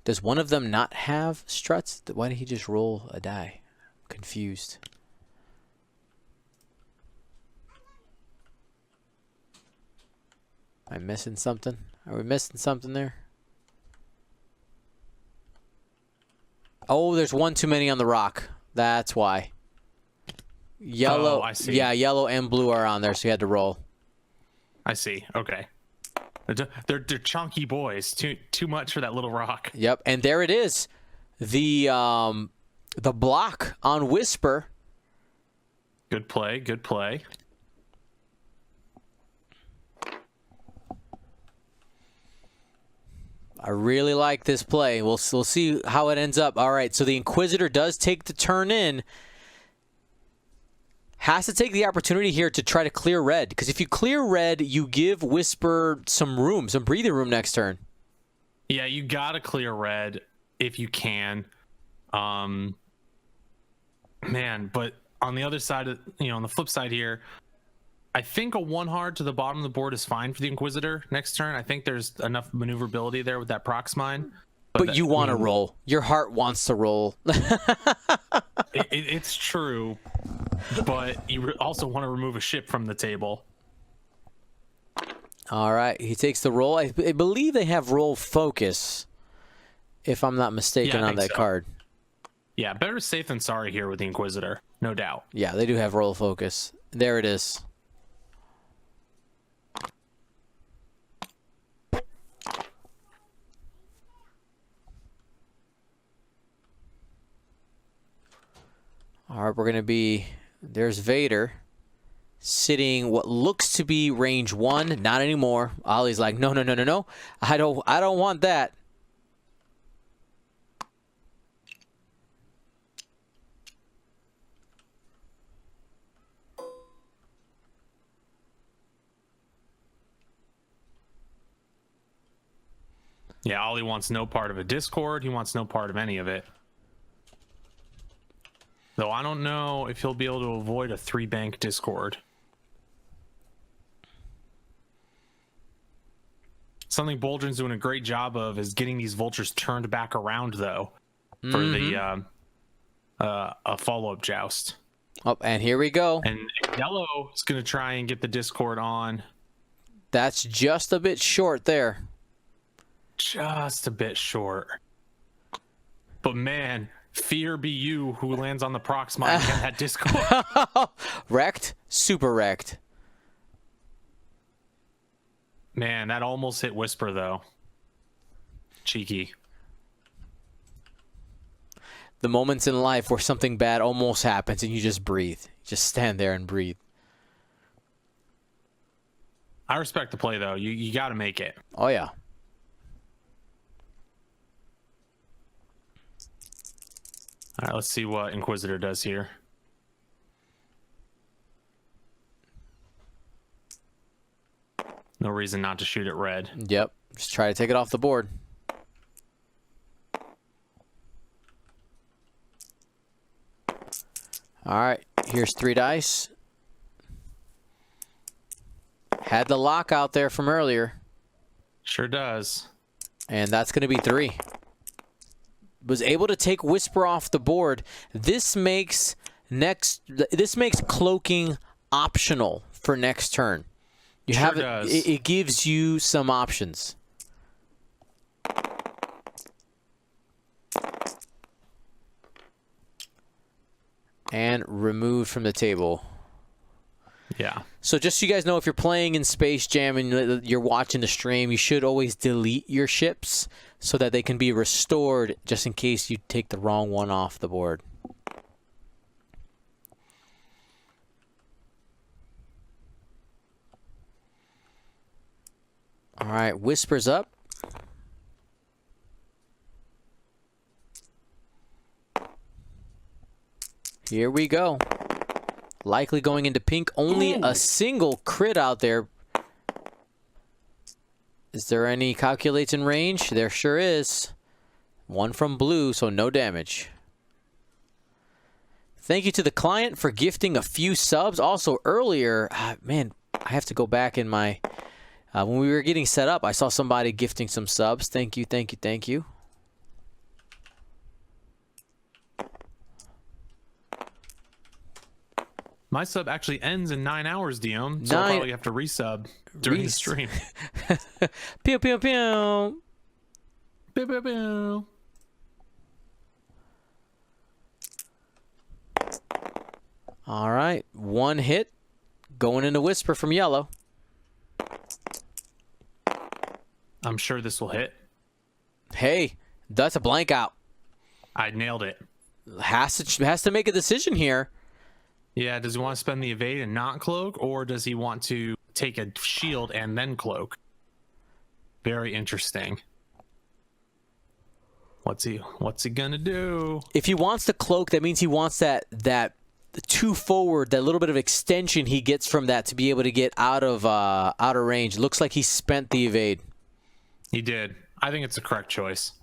Does one of them not have struts? Why did he just roll a die? I'm confused. Am I missing something? Are we missing something there? Oh, there's one too many on the rock. That's why. Yellow. Oh, I see. Yeah, yellow and blue are on there, so you had to roll. I see. Okay. They're chunky boys. Too much for that little rock. Yep, and there it is. The block on Whisper. Good play. Good play. I really like this play. We'll see how it ends up. All right, so the Inquisitor does take the turn in. Has to take the opportunity here to try to clear red, because if you clear red, you give Whisper some room, some breathing room next turn. Yeah, you gotta clear red if you can. Man, but on the other side of, on the flip side here, I think a 1 hard to the bottom of the board is fine for the Inquisitor next turn. I think there's enough maneuverability there with that prox mine. But you want to roll. Your heart wants to roll. It's true, but you also want to remove a ship from the table. All right, he takes the roll. I believe they have roll focus, if I'm not mistaken, on that card. Yeah, better safe than sorry here with the Inquisitor, no doubt. Yeah, they do have roll focus. There it is. All right, we're going to be, there's Vader sitting what looks to be range 1. Not anymore. Ollie's like, no. I don't want that. Yeah, Ollie wants no part of a Discord. He wants no part of any of it. Though I don't know if he'll be able to avoid a 3-bank Discord. Something Boldrin's doing a great job of is getting these vultures turned back around, though, for the a follow-up joust. Oh, and here we go. And Yellow is going to try and get the Discord on. That's just a bit short there. Just a bit short. But man, fear be you who lands on the prox mine and that Discord. Wrecked? Super wrecked. Man, that almost hit Whisper, though. Cheeky. The moments in life where something bad almost happens and you just breathe. Just stand there and breathe. I respect the play, though. You got to make it. Oh, yeah. All right, let's see what Inquisitor does here. No reason not to shoot at red. Yep. Just try to take it off the board. All right, here's 3 dice. Had the lock out there from earlier. Sure does. And that's going to be 3. Was able to take Whisper off the board. This makes cloaking optional for next turn. You sure have it, does. it gives you some options. And removed from the table. Yeah. So just so you guys know, if you're playing in Space Jam and you're watching the stream, you should always delete your ships so that they can be restored just in case you take the wrong one off the board. All right, Whispers up. Here we go. Likely going into pink. Only a single crit out there. Is there any calculates in range? There sure is. 1 from blue, so no damage. Thank you to the client for gifting a few subs. Also earlier, man, I have to go back in my... when we were getting set up, I saw somebody gifting some subs. Thank you, thank you, thank you. My sub actually ends in 9 hours, Dion. So I'll probably have to resub during the stream. Pew, pew, pew. Pew, pew, pew. All right, 1 hit. Going into Whisper from yellow. I'm sure this will hit. Hey, that's a blank out. I nailed it. Has to make a decision here. Yeah, does he want to spend the evade and not cloak, or does he want to take a shield and then cloak? Very interesting. What's he gonna do? If he wants to cloak, that means he wants that 2 forward, that little bit of extension he gets from that to be able to get out of range. Looks like he spent the evade. He did. I think it's the correct choice.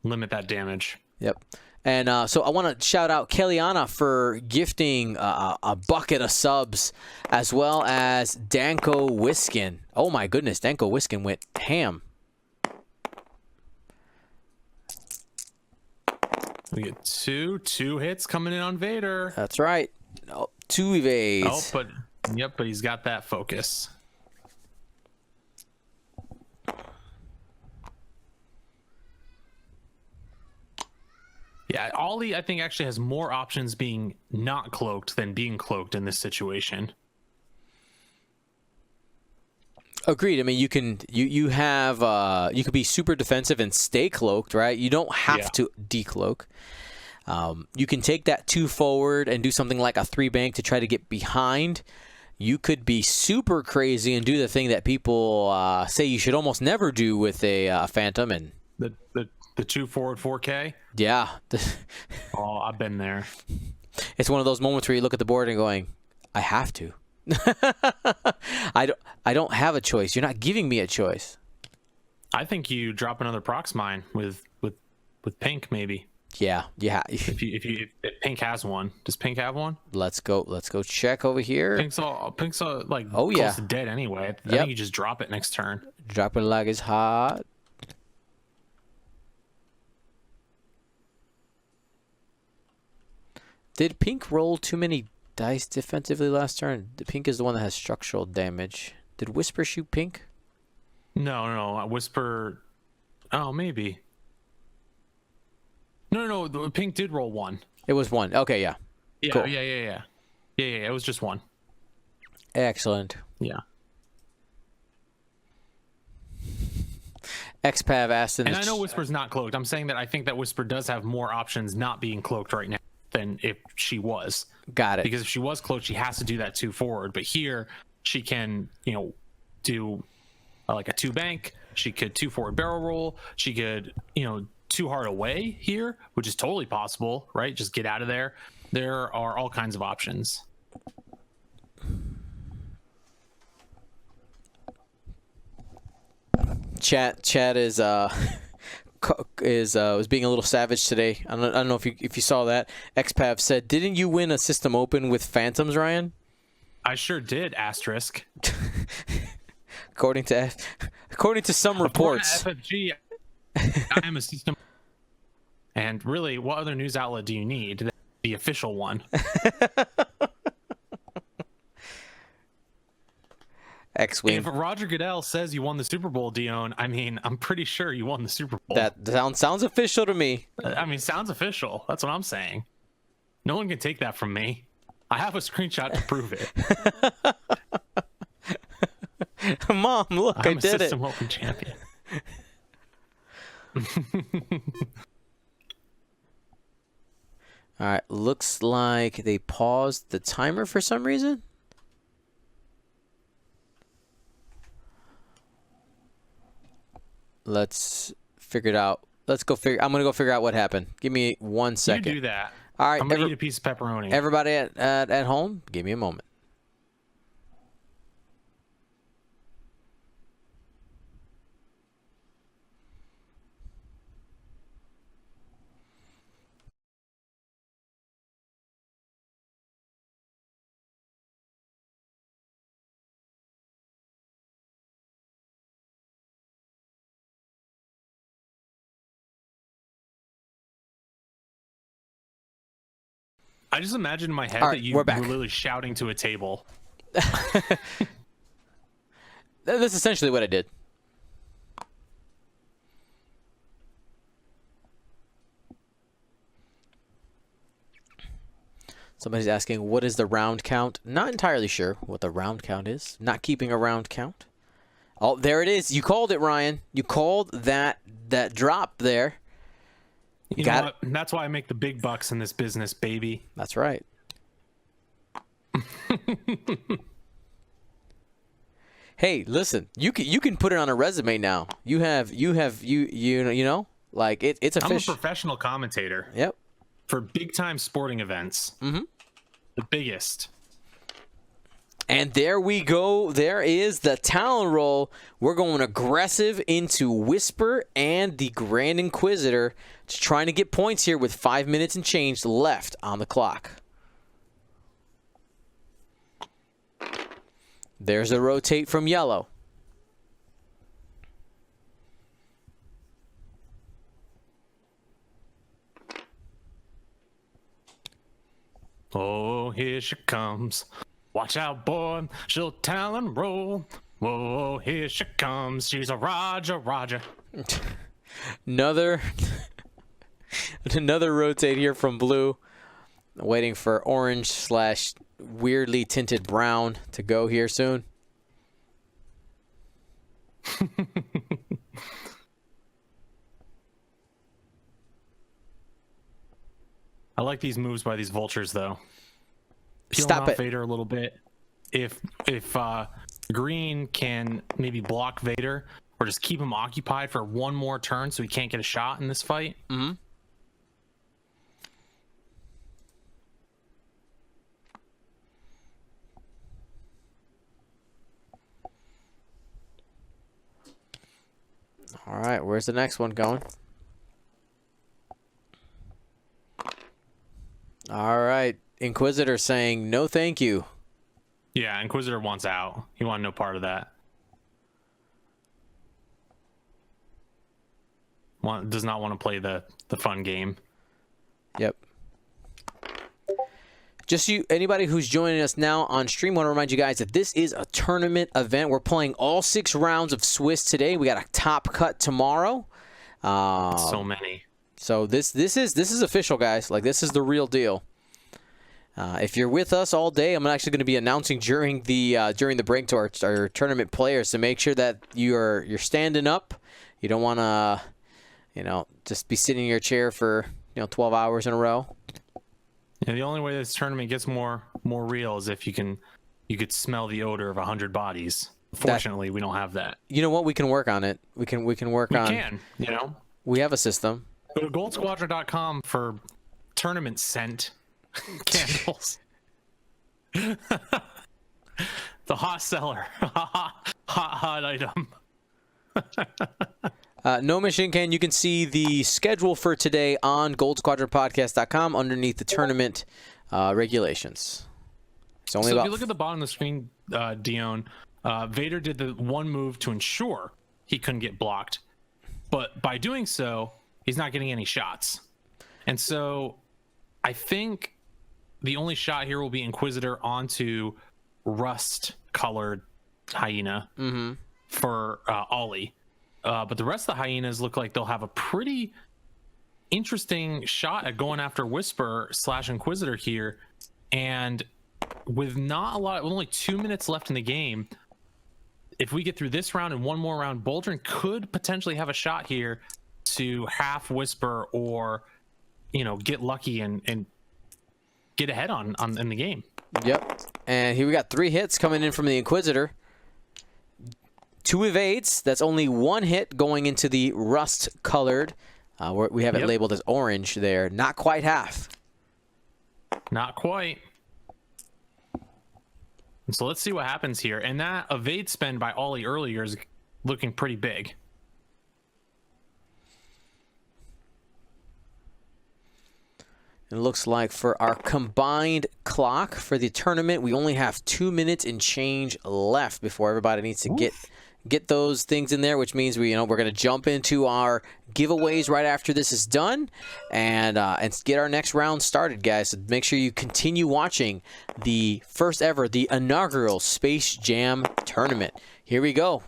Limit that damage. Yep. And so I want to shout out Kellyanna for gifting a bucket of subs, as well as Danko Wiskin. Oh my goodness, Danko Wiskin went ham. We get two hits coming in on Vader. That's right. Oh, 2 evades. Oh, but he's got that focus. Yeah, Ollie, I think, actually has more options being not cloaked than being cloaked in this situation. Agreed. I mean, you could be super defensive and stay cloaked, right? You don't have to decloak. You can take that 2 forward and do something like a 3 bank to try to get behind. You could be super crazy and do the thing that people say you should almost never do with a Phantom, and the 2 forward 4K. Yeah. Oh, I've been there. It's one of those moments where you look at the board and going, I have to. I don't have a choice. You're not giving me a choice. I think you drop another prox mine with pink, maybe. Yeah. If pink has one, does pink have one? Let's go check over here. Pink's like close to dead anyway. I think you just drop it next turn. Drop it like it's hot. Did pink roll too many dice defensively last turn? The pink is the one that has structural damage. Did Whisper shoot pink? No. Whisper. Oh, maybe. No. The pink did roll 1. It was 1. Okay, yeah. Yeah, cool. Yeah. It was just 1. Excellent. Yeah. XPav asked in and I know Whisper's not cloaked. I'm saying that I think that Whisper does have more options not being cloaked right now than if she was. Got it. Because if she was cloaked, she has to do that 2 forward. But here, she can, do like a 2 bank. She could 2 forward barrel roll. She could, 2 hard away here, which is totally possible, right? Just get out of there. There are all kinds of options. Chat is was being a little savage today. I don't know if you saw that. XPav said, "Didn't you win a System Open with Phantoms, Ryan?" I sure did. Asterisk. according to some reports. FFG, I am a system. And really, what other news outlet do you need? The official one. X-Wing. If Roger Goodell says you won the Super Bowl, Dion, I mean, I'm pretty sure you won the Super Bowl. That sounds official to me. I mean, sounds official. That's what I'm saying. No one can take that from me. I have a screenshot to prove it. Mom, look, I did it. I'm a System Open champion. All right, looks like they paused the timer for some reason. Let's figure it out. I'm gonna go figure out what happened. Give me 1 second. You do that. All right, I'm gonna eat a piece of pepperoni. Everybody at home, give me a moment. I just imagine in my head right, that you were literally shouting to a table. That's essentially what I did. Somebody's asking, what is the round count? Not entirely sure what the round count is. Not keeping a round count. Oh, there it is. You called it, Ryan. You called that drop there. You know what? That's why I make the big bucks in this business, baby. That's right. Hey, listen. You can put it on a resume now. You know, like it's official. I'm a professional commentator. Yep. For big time sporting events. Mm-hmm. The biggest. And there we go. There is the talent roll. We're going aggressive into Whisper and the Grand Inquisitor. Just trying to get points here with 5 minutes and change left on the clock. There's a rotate from Yellow. Oh, here she comes. Watch out, boy. She'll talent roll. Whoa, here she comes. She's a Roger. Another rotate here from Blue. Waiting for orange / weirdly tinted brown to go here soon. I like these moves by these vultures, though. Peeling Stop off it. Vader a little bit. If Green can maybe block Vader or just keep him occupied for one more turn so he can't get a shot in this fight. Mm-hmm. All right, where's the next one going? All right, Inquisitor saying no thank you. Yeah, Inquisitor wants out. He wanted no part of that. Does not want to play the fun game. Yep. Just anybody who's joining us now on stream, want to remind you guys that this is a tournament event. We're playing all 6 rounds of Swiss today. We got a top cut tomorrow. So many. So this is official, guys. Like, this is the real deal. If you're with us all day, I'm actually going to be announcing during the break to our tournament players to make sure that you're standing up. You don't want to, just be sitting in your chair for 12 hours in a row. Yeah, the only way this tournament gets more real is if you could smell the odor of 100 bodies. Fortunately, we don't have that. You know what? We can work on it. We can work on. We can. We have a system. Go to goldsquadron.com for tournament scent candles. The hot seller. hot item. No mission, Ken. You can see the schedule for today on goldsquadronpodcast.com underneath the tournament regulations. It's only so about if you look at the bottom of the screen, Dion, Vader did the one move to ensure he couldn't get blocked. But by doing so, he's not getting any shots. And so I think the only shot here will be Inquisitor onto rust-colored hyena for Ollie. But the rest of the hyenas look like they'll have a pretty interesting shot at going after Whisper / Inquisitor here. And with not a lot, with only 2 minutes left in the game, if we get through this round and one more round, Boldrin could potentially have a shot here to half Whisper or, get lucky and get ahead in the game. Yep. And here we got 3 hits coming in from the Inquisitor. 2 evades. That's only 1 hit going into the rust-colored. We have it labeled as orange there. Not quite half. Not quite. And so let's see what happens here. And that evade spend by Ollie earlier is looking pretty big. It looks like for our combined clock for the tournament, we only have 2 minutes and change left before everybody needs to get those things in there, which means we're going to jump into our giveaways right after this is done and get our next round started, guys. So make sure you continue watching the first ever, the inaugural Space Jam tournament. Here we go.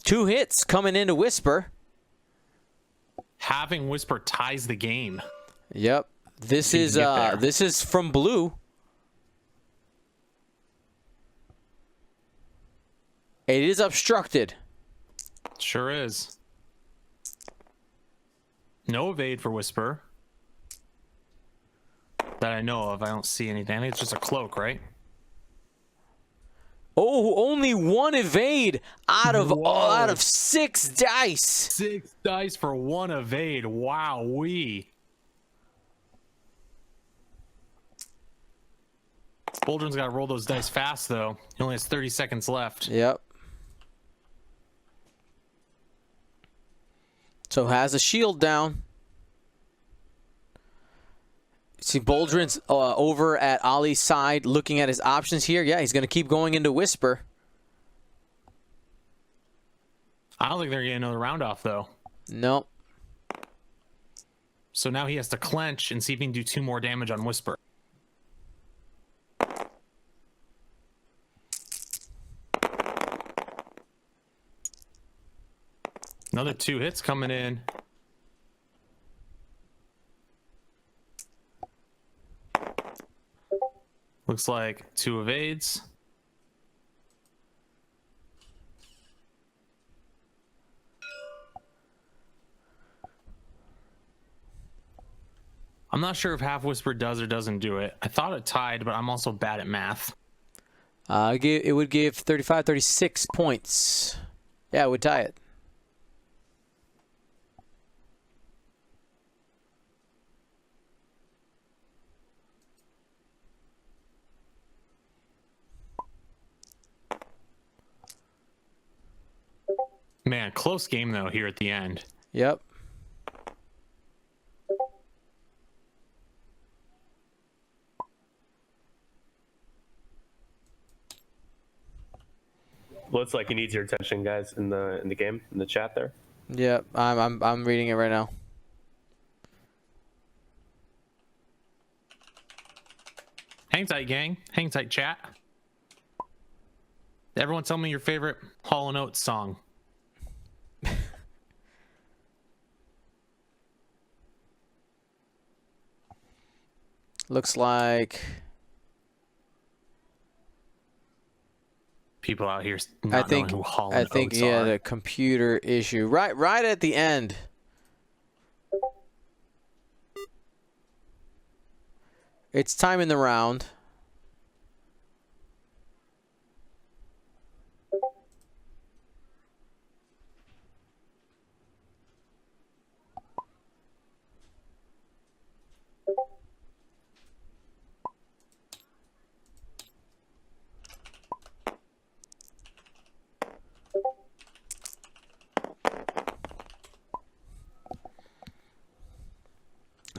2 hits coming into Whisper. Having Whisper ties the game. Yep. This is from Blue. It is obstructed. Sure is. No evade for Whisper. That I know of. I don't see anything. I think it's just a cloak, right? Oh, only 1 evade out of 6 dice. 6 dice for 1 evade. Wow-wee. Boldrin's got to roll those dice fast, though. He only has 30 seconds left. Yep. So has a shield down. See Boldrin's over at Ollie's side looking at his options here. Yeah, he's going to keep going into Whisper. I don't think they're getting another round off, though. Nope. So now he has to clench and see if he can do 2 more damage on Whisper. Another 2 hits coming in. Looks like 2 evades. I'm not sure if Half Whisper does or doesn't do it. I thought it tied, but I'm also bad at math. It would give 35, 36 points. Yeah, it would tie it. Man, close game, though, here at the end. Yep. Looks like he needs your attention, guys, in the game, in the chat there. Yep, I'm reading it right now. Hang tight, gang. Hang tight, chat. Everyone tell me your favorite Hall & Oates song. Looks like people out here not knowing who Hall & I think Oates he had are. a computer issue. Right at the end. It's time in the round.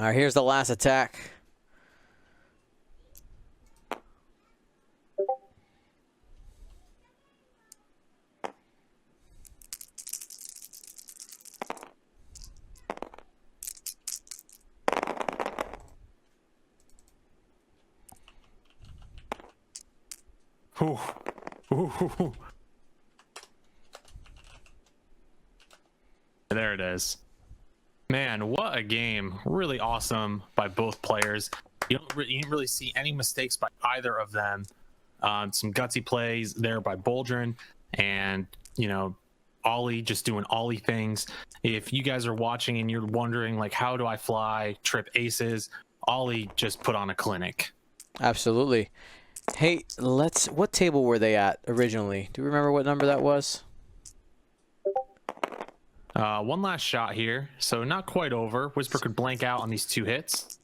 All right, here's the last attack. Ooh. Ooh. There it is. Man, what a game. Really awesome by both players. You didn't really see any mistakes by either of them. Some gutsy plays there by Boldrin, and, you know, Ollie just doing Ollie things. If you guys are watching and you're wondering, like, how do I fly trip aces, Ollie just put on a clinic. Absolutely. Hey, what table were they at originally? Do you remember what number that was? One last shot here, so not quite over. Whisper could blank out on these 2 hits.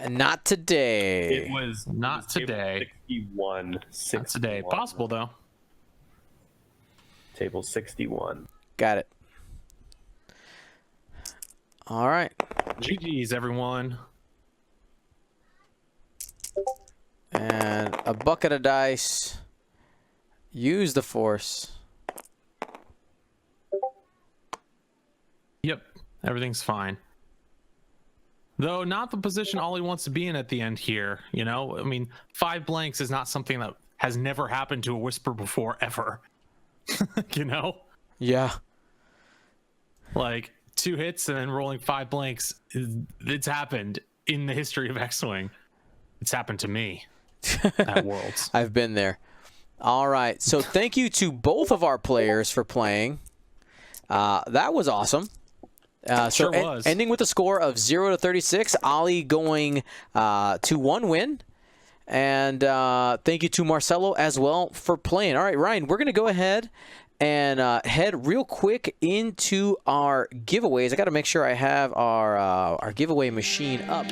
Not today. It was Not today. 61. Not today. Possible though. Table 61. Got it. All right. GG's, everyone. And a bucket of dice. Use the force. Yep, everything's fine. Though not the position Ollie wants to be in at the end here. You know, I mean, 5 blanks is not something that has never happened to a Whisper before, ever. You know? Yeah. Like, 2 hits and then rolling 5 blanks. It's happened in the history of X-Wing. It's happened to me at Worlds. I've been there. All right. So thank you to both of our players for playing. That was awesome. Sure was. Ending with a score of 0-36. Ollie going to 1 win. And thank you to Marcelo as well for playing. All right, Ryan, we're going to go ahead and head real quick into our giveaways. I got to make sure I have our giveaway machine up.